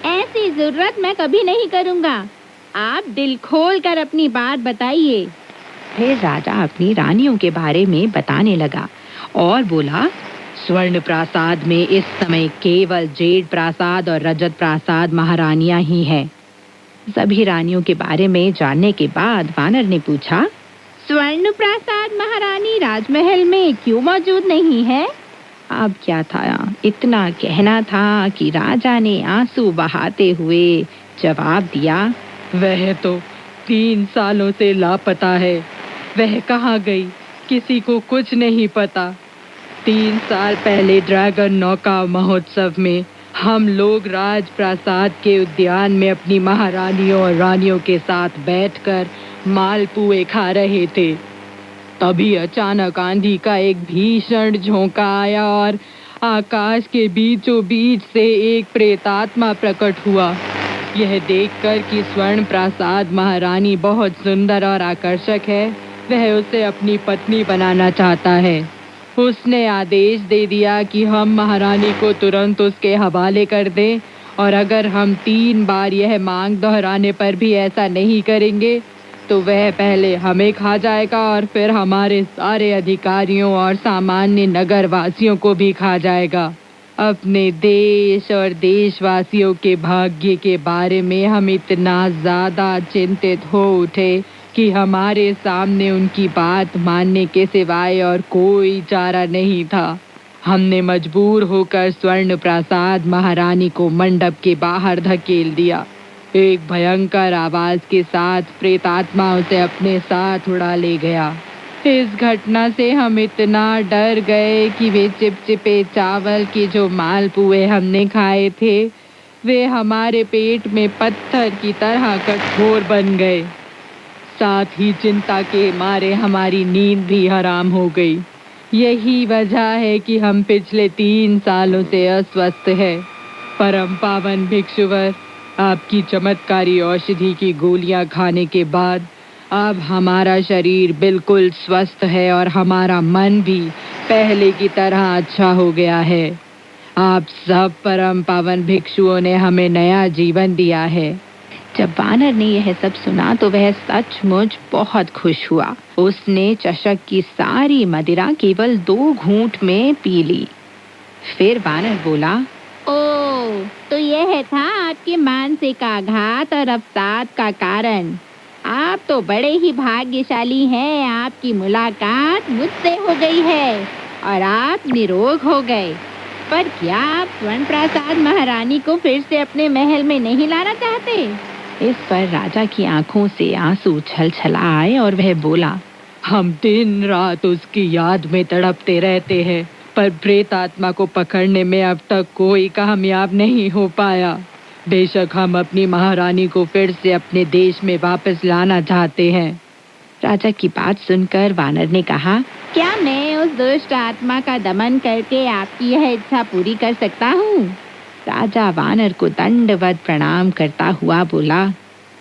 ऐसी जरूरत मैं कभी नहीं करूँगा, आप दिल खोल कर अपनी बात बताइए। फिर राजा अपनी रानियों के बारे में बताने लगा और बोला, स्वर्ण प्रासाद में इस समय केवल जेड प्रासाद और रजत प्रासाद महारानियां ही हैं। सभी रानियों के बारे में जानने के बाद वानर ने पूछा, स्वर्ण प्रासाद महारानी राजमहल में क्यों मौजूद नहीं है? अब क्या था, इतना कहना था कि राजा ने आंसू बहाते हुए जवाब दिया, वह तो 3 सालों से लापता है। वह कहाँ गई किसी को कुछ नहीं पता। 3 साल पहले ड्रैगन नौका महोत्सव में हम लोग राजप्रासाद के उद्यान में अपनी महारानियों और रानियों के साथ बैठकर मालपुए खा रहे थे। तभी अचानक आंधी का एक भीषण झोंका आया और आकाश के बीचों बीच से एक प्रेतात्मा प्रकट हुआ। यह देखकर कि स्वर्ण प्रासाद महारानी बहुत सुंदर और आकर्षक है, वह उसे अपनी पत्नी बनाना चाहता है। उसने आदेश दे दिया कि हम महारानी को तुरंत उसके हवाले कर दें और अगर हम 3 बार यह मांग दोहराने पर भी ऐसा नहीं करेंगे तो वह पहले हमें खा जाएगा और फिर हमारे सारे अधिकारियों और सामान्य नगरवासियों को भी खा जाएगा। अपने देश और देशवासियों के भाग्य के बारे में हम इतना ज्यादा चिंतित हो उठे कि हमारे सामने उनकी बात मानने के सिवाय और कोई चारा नहीं था। हमने मजबूर होकर स्वर्ण प्रासाद महारानी को मंडप के बाहर धकेल दिया। एक भयंकर आवाज के साथ प्रेतात्मा उसे अपने साथ उड़ा ले गया। इस घटना से हम इतना डर गए कि वे चिपचिपे चावल की जो मालपुए हमने खाए थे वे हमारे पेट में पत्थर की तरह कठोर बन गए। साथ ही चिंता के मारे हमारी नींद भी हराम हो गई। यही वजह है कि हम पिछले 3 सालों से अस्वस्थ हैं। परम पावन भिक्षुवर, आपकी चमत्कारी औषधि की गोलियां खाने के बाद अब हमारा शरीर बिल्कुल स्वस्थ है और हमारा मन भी पहले की तरह अच्छा हो गया है। आप सब परम पावन भिक्षुओं ने हमें नया जीवन दिया है। जब वानर ने यह सब सुना तो वह सचमुच बहुत खुश हुआ। उसने चषक की सारी मदिरा केवल 2 घूंट में पी ली। फिर वानर बोला, ओह, तो यह था आपके मानसिक आघात और अवसाद का कारण। आप तो बड़े ही भाग्यशाली हैं। आपकी मुलाकात मुझसे हो गई है और आप निरोग हो गए। पर क्या आप स्वर्ण प्रासाद महारानी को फिर से अपने महल में नहीं लाना चाहते? इस पर राजा की आंखों से आंसू छलछला आए और वह बोला, हम दिन रात उसकी याद में तड़पते रहते हैं, पर प्रेत आत्मा को पकड़ने में अब तक कोई कामयाब नहीं हो पाया। बेशक हम अपनी महारानी को फिर से अपने देश में वापस लाना चाहते हैं। राजा की बात सुनकर वानर ने कहा, क्या मैं उस दुष्ट आत्मा का दमन करके आपकी यह इच्छा पूरी कर सकता हूँ? राजा वानर को दंडवत प्रणाम करता हुआ बोला,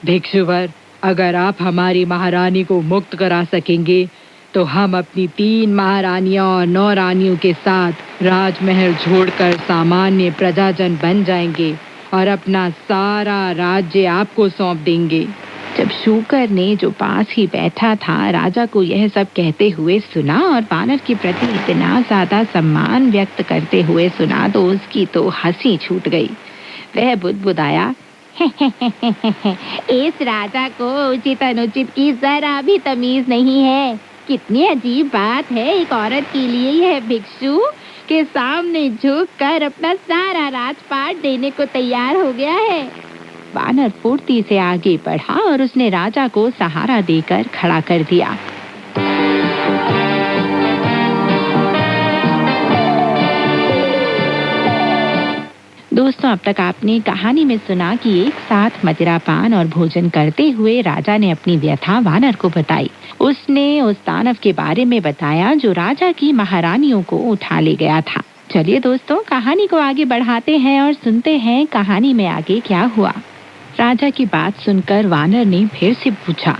भिक्षुवर, अगर आप हमारी महारानी को मुक्त करा सकेंगे तो हम अपनी 3 महारानियों और 9 रानियों के साथ राजमहल छोड़कर सामान्य प्रजाजन बन जाएंगे और अपना सारा राज्य आपको सौंप देंगे। जब शूकर ने जो पास ही बैठा था राजा को यह सब कहते हुए सुना और वानर के प्रति इतना ज्यादा सम्मान व्यक्त करते हुए सुना तो उसकी तो हंसी छूट गई। वह बुदबुदाया, इस राजा को उचित अनुचित की जरा भी तमीज नहीं है। कितनी अजीब बात है, एक औरत के लिए यह भिक्षु के सामने झुककर अपना सारा राजपाट देने को तैयार हो गया है। वानर फुर्ती से आगे बढ़ा और उसने राजा को सहारा देकर खड़ा कर दिया। दोस्तों, अब तक आपने कहानी में सुना कि एक साथ मदिरापान और भोजन करते हुए राजा ने अपनी व्यथा वानर को बताई। उसने उस दानव के बारे में बताया जो राजा की महारानियों को उठा ले गया था। चलिए दोस्तों, कहानी को आगे बढ़ाते हैं और सुनते हैं कहानी में आगे क्या हुआ। राजा की बात सुनकर वानर ने फिर से पूछा,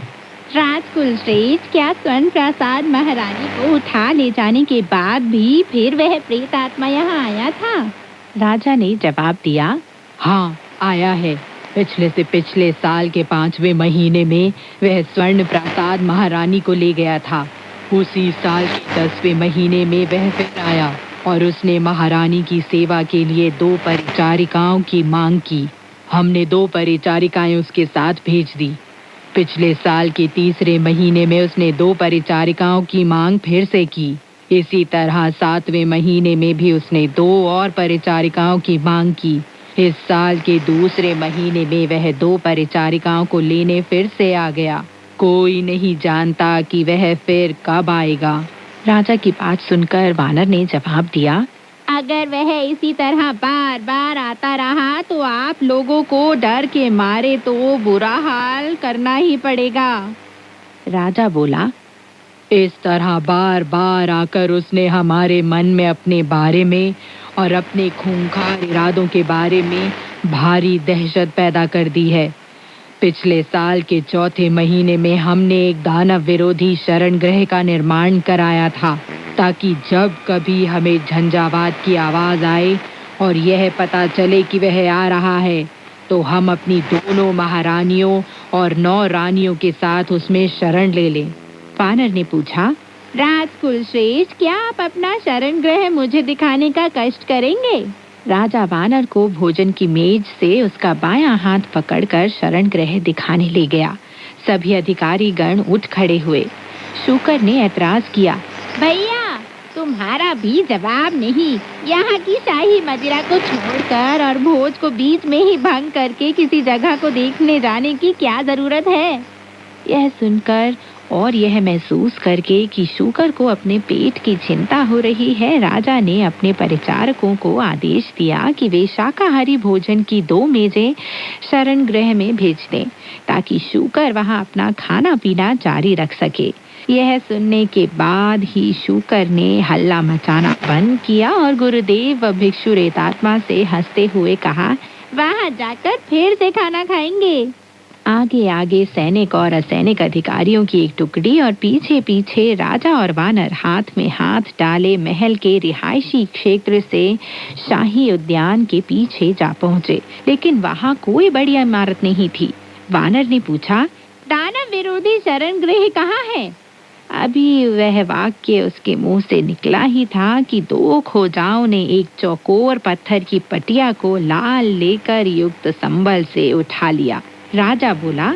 राजकुल श्रेष्ठ, क्या स्वर्ण प्रासाद महारानी को उठा ले जाने के बाद भी फिर वह प्रेत आत्मा यहाँ आया था? राजा ने जवाब दिया, हाँ, आया है। पिछले से पिछले साल के 5वें महीने में वह स्वर्ण प्रासाद महारानी को ले गया था। उसी साल के 10वें महीने में वह फिर आया और उसने महारानी की सेवा के लिए 2 परिचारिकाओं की मांग की। हमने 2 परिचारिकाएं उसके साथ भेज दी। पिछले साल के 3रे महीने में उसने 2 परिचारिकाओं की मांग फिर से की। इसी तरह 7वें महीने में भी उसने 2 और परिचारिकाओं की मांग की। इस साल के 2रे महीने में वह 2 परिचारिकाओं को लेने फिर से आ गया। कोई नहीं जानता कि वह फिर कब आएगा। राजा की बात सुनकर वानर ने जवाब दिया, अगर वह इसी तरह बार बार आता रहा तो आप लोगों को डर के मारे तो बुरा हाल करना ही पड़ेगा। राजा बोला, इस तरह बार बार आकर उसने हमारे मन में अपने बारे में और अपने खूंखार इरादों के बारे में भारी दहशत पैदा कर दी है। पिछले साल के 4थे महीने में हमने एक दानव विरोधी शरण गृह का निर्माण कराया था ताकि जब कभी हमें झंझावात की आवाज आए और यह पता चले कि वह आ रहा है तो हम अपनी दोनों महारानियों और 9 रानियों के साथ उसमें शरण ले लें। वानर ने पूछा, राजकुल श्रेष्ठ, क्या आप अपना शरण गृह मुझे दिखाने का कष्ट करेंगे? राजा वानर को भोजन की मेज से उसका बायां हाथ पकड़कर शरण गृह दिखाने ले गया। सभी अधिकारी गण उठ खड़े हुए। शूकर ने ऐतराज किया, भैया तुम्हारा भी जवाब नहीं। यहाँ की शाही मदिरा को छोड़कर और भोज को बीच में ही भंग करके किसी जगह को देखने जाने की क्या जरूरत है? यह सुनकर और यह महसूस करके कि शूकर को अपने पेट की चिंता हो रही है, राजा ने अपने परिचारकों को आदेश दिया कि वे शाकाहारी भोजन की 2 मेजें शरण गृह में भेज दें ताकि शूकर वहां अपना खाना पीना जारी रख सके। यह सुनने के बाद ही शूकर ने हल्ला मचाना बंद किया और गुरुदेव व भिक्षु रेतात्मा से हंसते हुए कहा, वहां जाकर फिर से खाना खाएंगे। आगे आगे सैनिक और असैनिक अधिकारियों की एक टुकड़ी और पीछे पीछे राजा और वानर हाथ में हाथ डाले महल के रिहायशी क्षेत्र से शाही उद्यान के पीछे जा पहुंचे, लेकिन वहां कोई बड़ी इमारत नहीं थी। वानर ने पूछा, दानव विरोधी शरण गृह कहाँ है? अभी वह वाक्य उसके मुंह से निकला ही था कि 2 खोजाओं ने एक चौकोर पत्थर की पटिया को लाल लेकर युक्त संबल से उठा लिया। राजा बोला,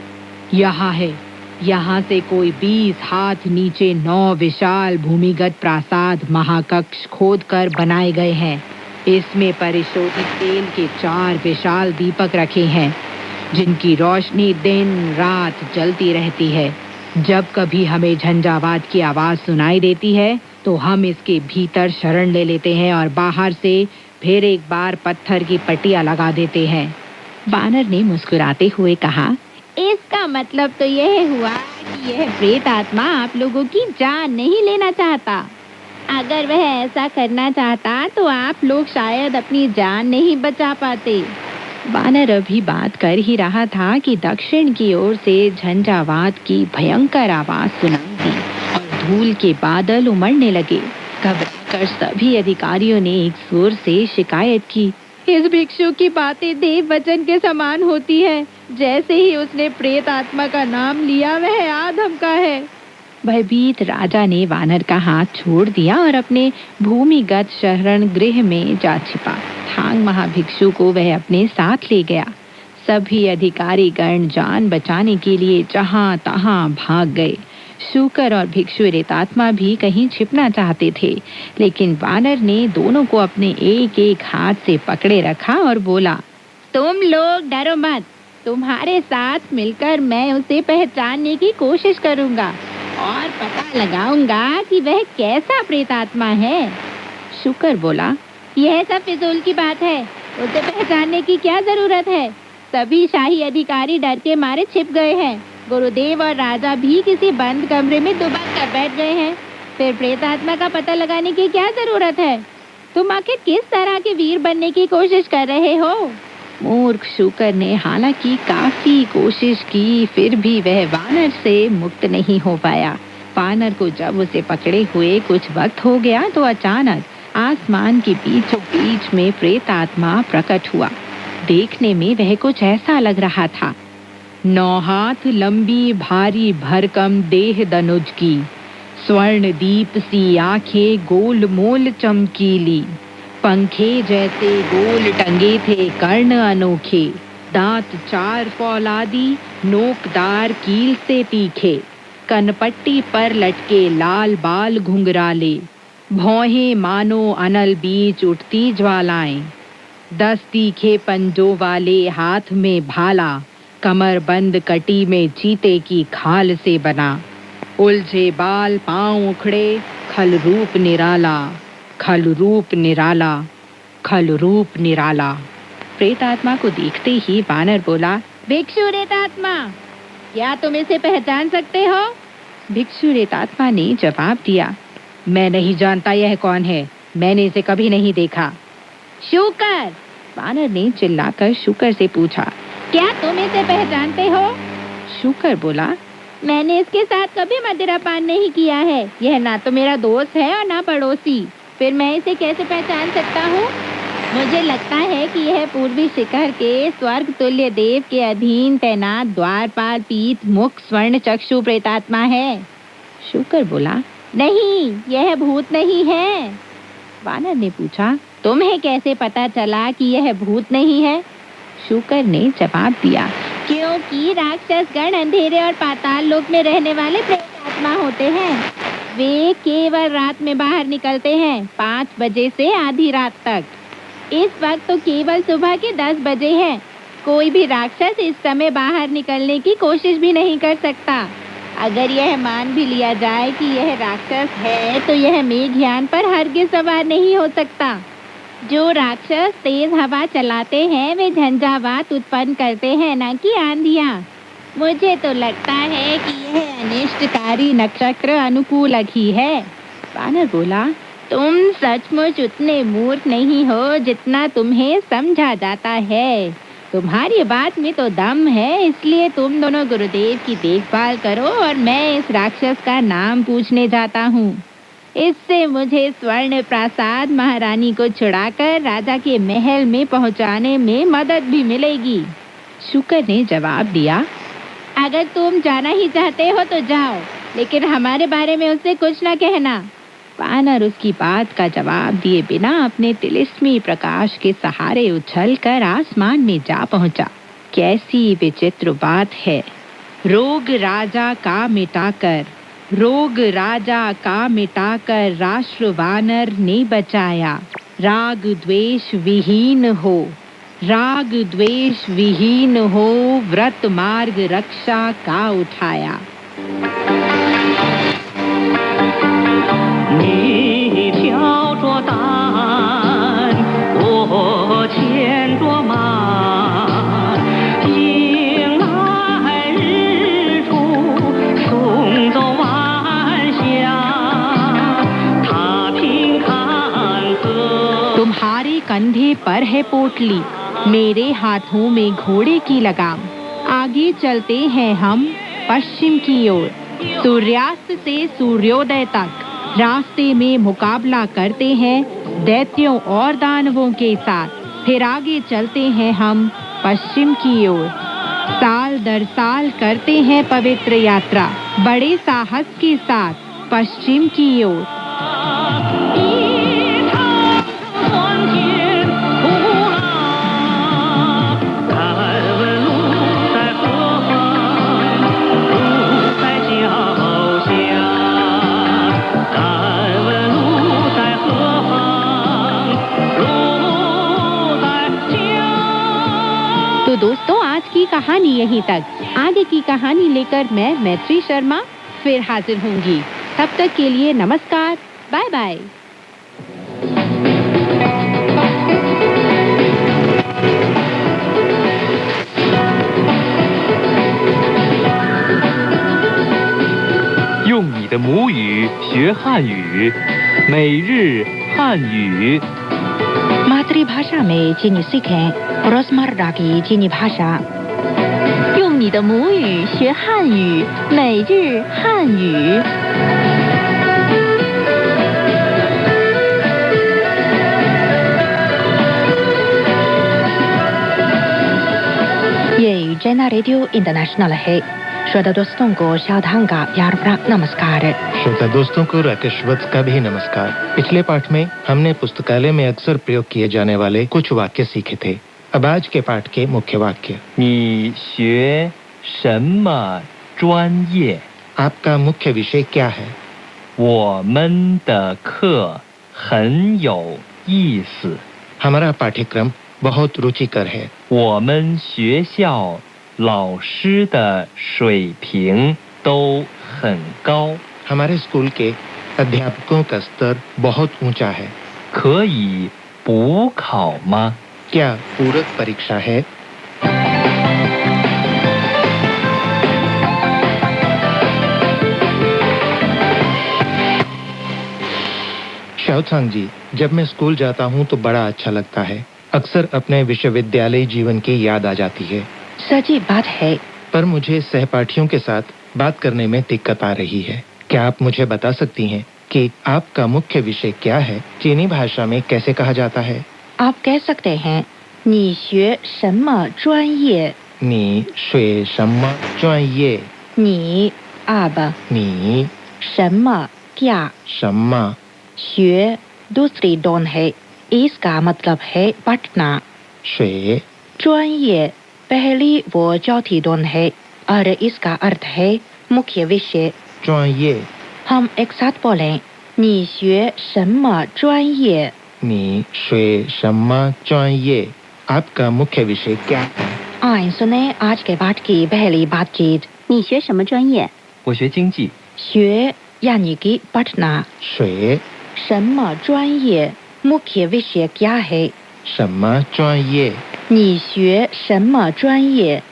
यहाँ है। यहाँ से कोई 20 हाथ नीचे 9 विशाल भूमिगत प्रासाद महाकक्ष खोदकर बनाए गए हैं। इसमें परिशोधित तेल के 4 विशाल दीपक रखे हैं, जिनकी रोशनी दिन रात जलती रहती है। जब कभी हमें झंझावात की आवाज सुनाई देती है तो हम इसके भीतर शरण ले लेते हैं और बाहर से फिर एक बार पत्थर की पटिया लगा देते हैं। वानर ने मुस्कुराते हुए कहा, इसका मतलब तो यह हुआ कि यह प्रेत आत्मा आप लोगों की जान नहीं लेना चाहता। अगर वह ऐसा करना चाहता तो आप लोग शायद अपनी जान नहीं बचा पाते। वानर अभी बात कर ही रहा था कि दक्षिण की ओर से झंझावात की भयंकर आवाज सुनाई दी और धूल के बादल उमड़ने लगे। घबराकर सभी अधिकारियों ने एक सुर से शिकायत की, इस भिक्षु की बातें देव वचन के समान होती है। जैसे ही उसने प्रेत आत्मा का नाम लिया वह आ धमका है। भयभीत राजा ने वानर का हाथ छोड़ दिया और अपने भूमिगत शरण गृह में जा छिपा। थांग महाभिक्षु को वह अपने साथ ले गया। सभी अधिकारी गण जान बचाने के लिए जहां तहां भाग गए। शूकर और भिक्षु रेतात्मा भी कहीं छिपना चाहते थे, लेकिन वानर ने दोनों को अपने एक एक हाथ से पकड़े रखा और बोला, तुम लोग डरो मत। तुम्हारे साथ मिलकर मैं उसे पहचानने की कोशिश करूंगा और पता लगाऊंगा कि वह कैसा प्रेतात्मा है। शूकर बोला, यह सब फिजूल की बात है। उसे पहचानने की क्या जरूरत है? सभी शाही अधिकारी डर के मारे छिप गए हैं। गुरुदेव और राजा भी किसी बंद कमरे में दुबक कर बैठ गए हैं। फिर प्रेतात्मा का पता लगाने की क्या जरूरत है? तुम आखिर किस तरह के वीर बनने की कोशिश कर रहे हो? मूर्ख शूकर ने हालांकि काफी कोशिश की, फिर भी वह वानर से मुक्त नहीं हो पाया। वानर को जब उसे पकड़े हुए कुछ वक्त हो गया तो अचानक आसमान के बीचों बीच में प्रेत आत्मा प्रकट हुआ। देखने में वह कुछ ऐसा लग रहा था। 9 हाथ लंबी भारी भरकम देह दनुज की, स्वर्ण दीप सी आंखें गोल मोल चमकीली, पंखे जैसे गोल टंगे थे कर्ण अनोखे, दांत 4 फौलादी नोकदार कील से तीखे, कनपट्टी पर लटके लाल बाल घुंघराले, भौहें मानो अनल बीच उठती ज्वालाएं, 10 तीखे पंजों वाले हाथ में भाला, कमर बंद कटी में चीते की खाल से बना, उलझे बाल पांव उखड़े, खल रूप निराला, खल रूप निराला, खल रूप निराला। प्रेतात्मा को देखते ही वानर बोला, भिक्षु रेतात्मा, क्या तुम इसे पहचान सकते हो? भिक्षु रेतात्मा ने जवाब दिया, मैं नहीं जानता यह कौन है। मैंने इसे कभी नहीं देखा। शूकर, वानर ने चिल्लाकर शूकर से पूछा, क्या तुम इसे पहचानते हो? शूकर बोला, मैंने इसके साथ कभी मदिरापान नहीं किया है। यह ना तो मेरा दोस्त है और ना पड़ोसी। फिर मैं इसे कैसे पहचान सकता हूँ? मुझे लगता है कि यह पूर्वी शिखर के स्वर्ग तुल्य देव के अधीन तैनात द्वारपाल पीत मुख स्वर्ण चक्षु प्रेतात्मा है। शुकर बोला, नहीं, यह भूत नहीं है। वानर ने पूछा, तुम्हें कैसे पता चला कि यह भूत नहीं है? शुकर ने जवाब दिया, क्योंकि राक्षस गण अंधेरे और पाताल लोक में रहने वाले प्रेतात्मा होते हैं। वे केवल रात में बाहर निकलते हैं, 5 बजे से आधी रात तक। इस वक्त तो केवल सुबह के 10 बजे हैं। कोई भी राक्षस इस समय बाहर निकलने की कोशिश भी नहीं कर सकता। अगर यह मान भी लिया जाए कि यह राक्षस है, तो यह मेघयान पर हरगिज सवार नहीं हो सकता। जो राक्षस तेज हवा चलाते हैं, वे झंझावात उत्पन्न करते हैं, न कि आंधियां। मुझे तो लगता है कि यह अनिष्टकारी नक्षत्र अनुकूलक ही है। वानर बोला, तुम सचमुच उतने मूर्ख नहीं हो जितना तुम्हें समझा जाता है। तुम्हारी बात में तो दम है, इसलिए तुम दोनों गुरुदेव की देखभाल करो और मैं इस राक्षस का नाम पूछने जाता हूँ। इससे मुझे स्वर्ण प्रासाद महारानी को छुड़ाकर राजा के महल में पहुँचाने में मदद भी मिलेगी। शुकर ने जवाब दिया, अगर तुम जाना ही चाहते हो तो जाओ, लेकिन हमारे बारे में उससे कुछ न कहना। वानर उसकी बात का जवाब दिए बिना अपने तिलिस्मी प्रकाश के सहारे उछलकर आसमान में जा पहुंचा। कैसी विचित्र बात है। रोग राजा का मिटाकर राष्ट्र वानर ने बचाया। राग द्वेष विहीन हो व्रत मार्ग रक्षा का उठाया। 你挑着担，我牵着马，迎来日出，送走晚霞，踏平坎坷。 तुम्हारे कंधे पर है पोटली, मेरे हाथों में घोड़े की लगाम। आगे चलते हैं हम पश्चिम की ओर, सूर्यास्त से सूर्योदय तक। रास्ते में मुकाबला करते हैं दैत्यों और दानवों के साथ। फिर आगे चलते हैं हम पश्चिम की ओर। साल दर साल करते हैं पवित्र यात्रा, बड़े साहस के साथ पश्चिम की ओर। तो दोस्तों, आज की कहानी यहीं तक। आगे की कहानी लेकर मैं मैत्री शर्मा फिर हाजिर होंगी। तब तक के लिए नमस्कार, बाय बाय।用你的母语学汉语，每日汉语。 मातृभाषा में चीनी सीखें, रोजमर्रा की चीनी भाषा। 用你的母语学汉语，每日汉语。ये चाइना रेडियो इंटरनेशनल है। श्रोता दोस्तों को शादांग का प्यार भरा नमस्कार। श्रोता दोस्तों को राकेश वत्स का भी नमस्कार। पिछले पाठ में हमने पुस्तकालय में अक्सर प्रयोग किए जाने वाले कुछ वाक्य सीखे थे। अब आज के पाठ के मुख्य वाक्य। 你学什么专业？ आपका मुख्य विषय क्या है? 我们的课很有意思。 हमारा पाठ्यक्रम बहुत रुचिकर है। 我们学校老师的水平都很高。 हमारे स्कूल के अध्यापकों का स्तर बहुत ऊंचा है। 可以补考吗？ क्या पूरक परीक्षा है? शाओचांग जी, जब मैं स्कूल जाता हूँ तो बड़ा अच्छा लगता है। अक्सर अपने विश्वविद्यालय जीवन की याद आ जाती है। सच्ची बात है। पर मुझे सहपाठियों के साथ बात करने में दिक्कत आ रही है। क्या आप मुझे बता सकती हैं कि आपका मुख्य विषय क्या है? चीनी भाषा में कैसे कहा जाता है? आप कह सकते हैं 你学什么专业你学什么专业？你 आप 你什么 क्या 什么 学 दूसरी डॉन है इसका मतलब है पढ़ना 学 专业 पहली वो चौथी डॉन है और इसका अर्थ है मुख्य विषय 专业？ हम एक साथ बोलें 你学什么专业你学什么专业？ आपका मुख्य विषय क्या है? आइए सुने आज के पाठ की पहली बातचीत 你学什么专业？我学经济，学 यानी कि पढ़ना 学什么专业 मुख्य विषय क्या है 什么专业？你学什么专业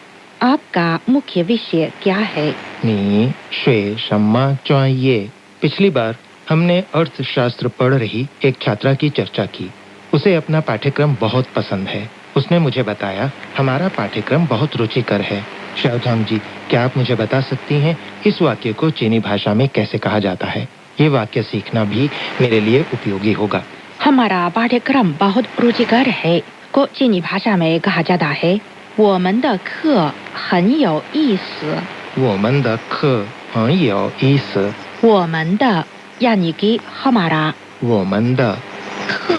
आपका मुख्य विषय क्या है 你学什么专业？ पिछली बार हमने अर्थशास्त्र पढ़ रही एक छात्रा की चर्चा की। उसे अपना पाठ्यक्रम बहुत पसंद है। उसने मुझे बताया हमारा पाठ्यक्रम बहुत रुचिकर है। शाओझांग जी, क्या आप मुझे बता सकती हैं इस वाक्य को चीनी भाषा में कैसे कहा जाता है? ये वाक्य सीखना भी मेरे लिए उपयोगी होगा। हमारा पाठ्यक्रम बहुत रुचिकर है को चीनी भाषा में कहा जाता है 我们的课很有意思我们的课很有意思。我们的 यानी कि हमारा 我们的 课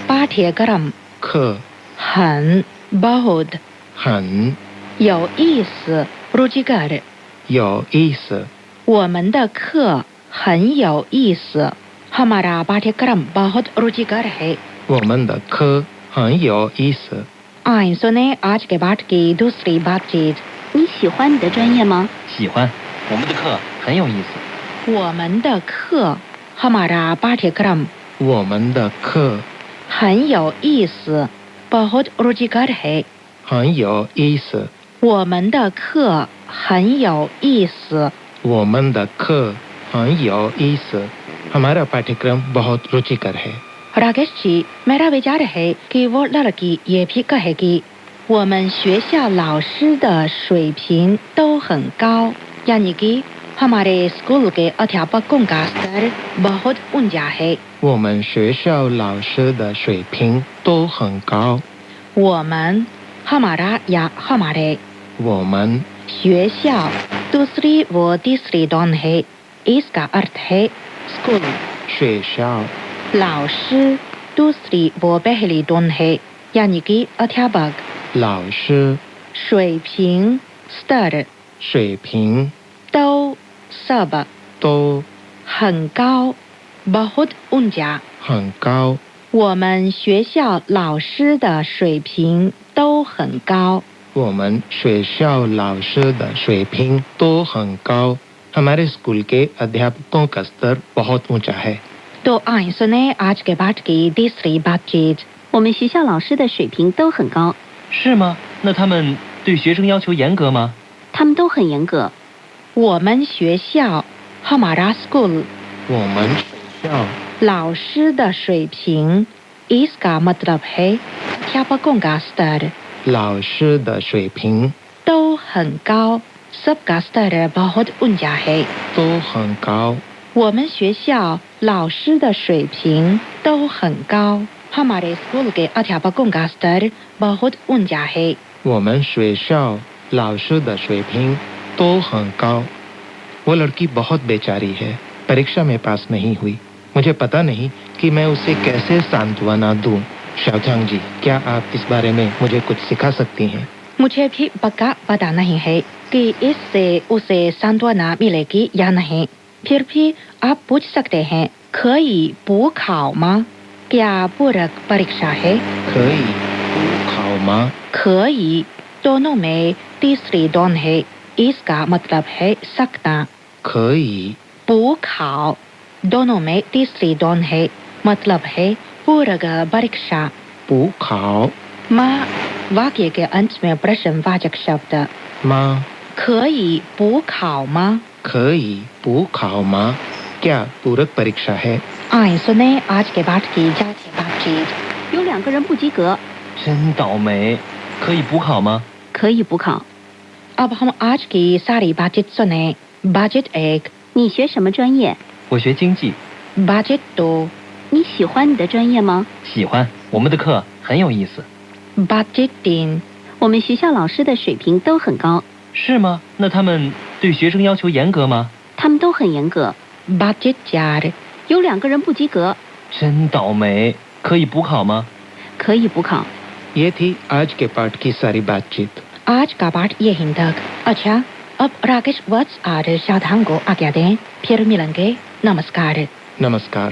पाठ्यक्रम 课 很 बहुत 很有意思 रुचिकर 有意思。我们的课很有意思 हमारा पाठ्यक्रम बहुत रुचिकर है 我们的课很有意思。 आइए सुने आज के पाठ की दूसरी बातचीत 你喜欢你的专业吗？喜欢。我们的课很有意思。我们的课 हमारा पाठ्यक्रम 我们的课很有意思 बहुत रुचिकर है 很有意思。我们的课很有意思我们的课很有意思。हमारा पाठ्यक्रम बहुत रुचिकर है। राकेश जी मेरा विचार है कि वो लड़की ये भी कहेगी 我们学校老师的水平都很高 यानी कि हमारे स्कूल के अध्यापकों का स्तर बहुत ऊंचा है 我们学校老师的水平都很高。我们 हमारा या हमारे 我们学校 दूसरी वो तीसरी डॉन है इसका अर्थ है स्कूल 学校 老师 दूसरी वो पहली डॉन है यानी कि अध्यापक 老师水平 स्तर 水平都 सब 都很高 बहुत ऊंचा 很高。我们学校老师的水平都很高我们学校老师的水平都很高。हमारे स्कूल के अध्यापकों का स्तर बहुत ऊंचा है। तो आइए सुने आज के पाठ की तीसरी बातचीत 我们学校老师的水平都很高，是吗？那他们对学生要求严格吗？他们都很严格。我们学校 हमारा स्कूल 我们学校老师的水平 इसका मतलब है अध्यापकों का स्तर 老师的水平都很高 सबका स्तर बहुत ऊंचा है 都很高。我们学校老师的水平都很高 हमारे स्कूल के अध्यापकों का स्तर बहुत ऊंचा है 我们学校老师的水平都很高。वो लड़की बहुत बेचारी है, परीक्षा में पास नहीं हुई। मुझे पता नहीं कि मैं उसे कैसे सांत्वना दूं। शाओझांग जी, क्या आप इस बारे में मुझे कुछ सिखा सकती हैं? मुझे भी पक्का पता नहीं है कि इससे उसे सांत्वना मिलेगी या नहीं। फिर भी आप पूछ सकते हैं 可以补考吗 क्या पूरक परीक्षा है 可以补考吗？可以 दोनों में तीसरी डॉन है इसका मतलब है सकना 可以 补考 दोनों में तीसरी डॉन है मतलब है पूरक परीक्षा 补考 माँ वाक्य के अंत में प्रश्नवाचक शब्द 吗？可以补考吗可以补考吗？ क्या पूरक परीक्षा है? आइए सुने आज के पाठ की जाती बातचीत 有2个人不及格，真倒霉，可以补考吗？可以补考。 अब हम आज की सारी बातचीत सुने। बातचीत 1你学什么专业？我学经济， बातचीत 2你喜欢你的专业吗？喜欢。我们的课很很有意思。 बातचीत 3我们学校老师的水平都很高，是吗？那他们对学生要求严格吗？他们都很严格。 बातचीत 4有2个人不及格，真倒霉，可以补考吗？可以补考。 ये थी आज के पाठ की सारी बातचीत। आज का पाठ यहीं तक। अच्छा, अब राकेश वत्स और शादांग को आज्ञा दें, फिर मिलेंगे। नमस्कार। नमस्कार।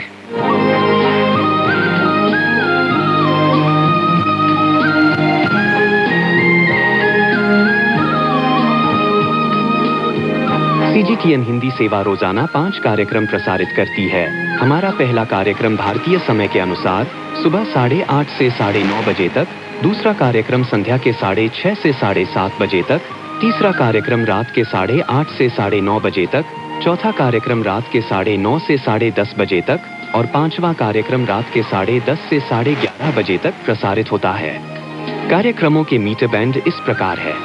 सीजीटीएन हिंदी सेवा रोजाना 5 कार्यक्रम प्रसारित करती है। हमारा पहला कार्यक्रम भारतीय समय के अनुसार सुबह 8:30 से 9:30 बजे तक, दूसरा कार्यक्रम संध्या के 6:30 से 7:30 बजे तक, तीसरा कार्यक्रम रात के 8:30 से 9:30 बजे तक, चौथा कार्यक्रम रात के 9:30 से 10:30 बजे तक और पांचवा कार्यक्रम रात के 10:30 से 11:30 बजे तक प्रसारित होता है। कार्यक्रमों के मीटर बैंड इस प्रकार है: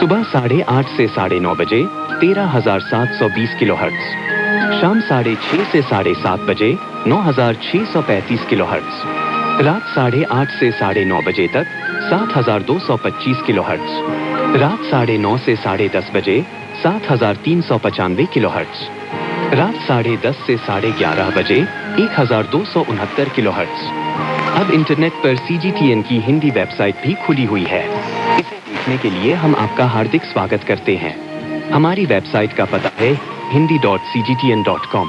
सुबह 8:30 से 9:30 बजे 13,720 किलोहर्ट्ज, शाम 6:30 से 7:30 बजे 9,635 किलोहर्ट्ज, रात 8:30 से 9:30 बजे तक 7,225 किलोहर्ट्ज, रात 9:30 से 10:30 बजे 7,395 किलोहर्ट्ज, रात 10:30 से 11:30 बजे 1,269 किलोहर्ट्ज। अब इंटरनेट पर सीजीटीएन की हिंदी वेबसाइट भी खुली हुई है। इसे देखने के लिए हम आपका हार्दिक स्वागत करते हैं। हमारी वेबसाइट का पता है hindi.cgtn.com।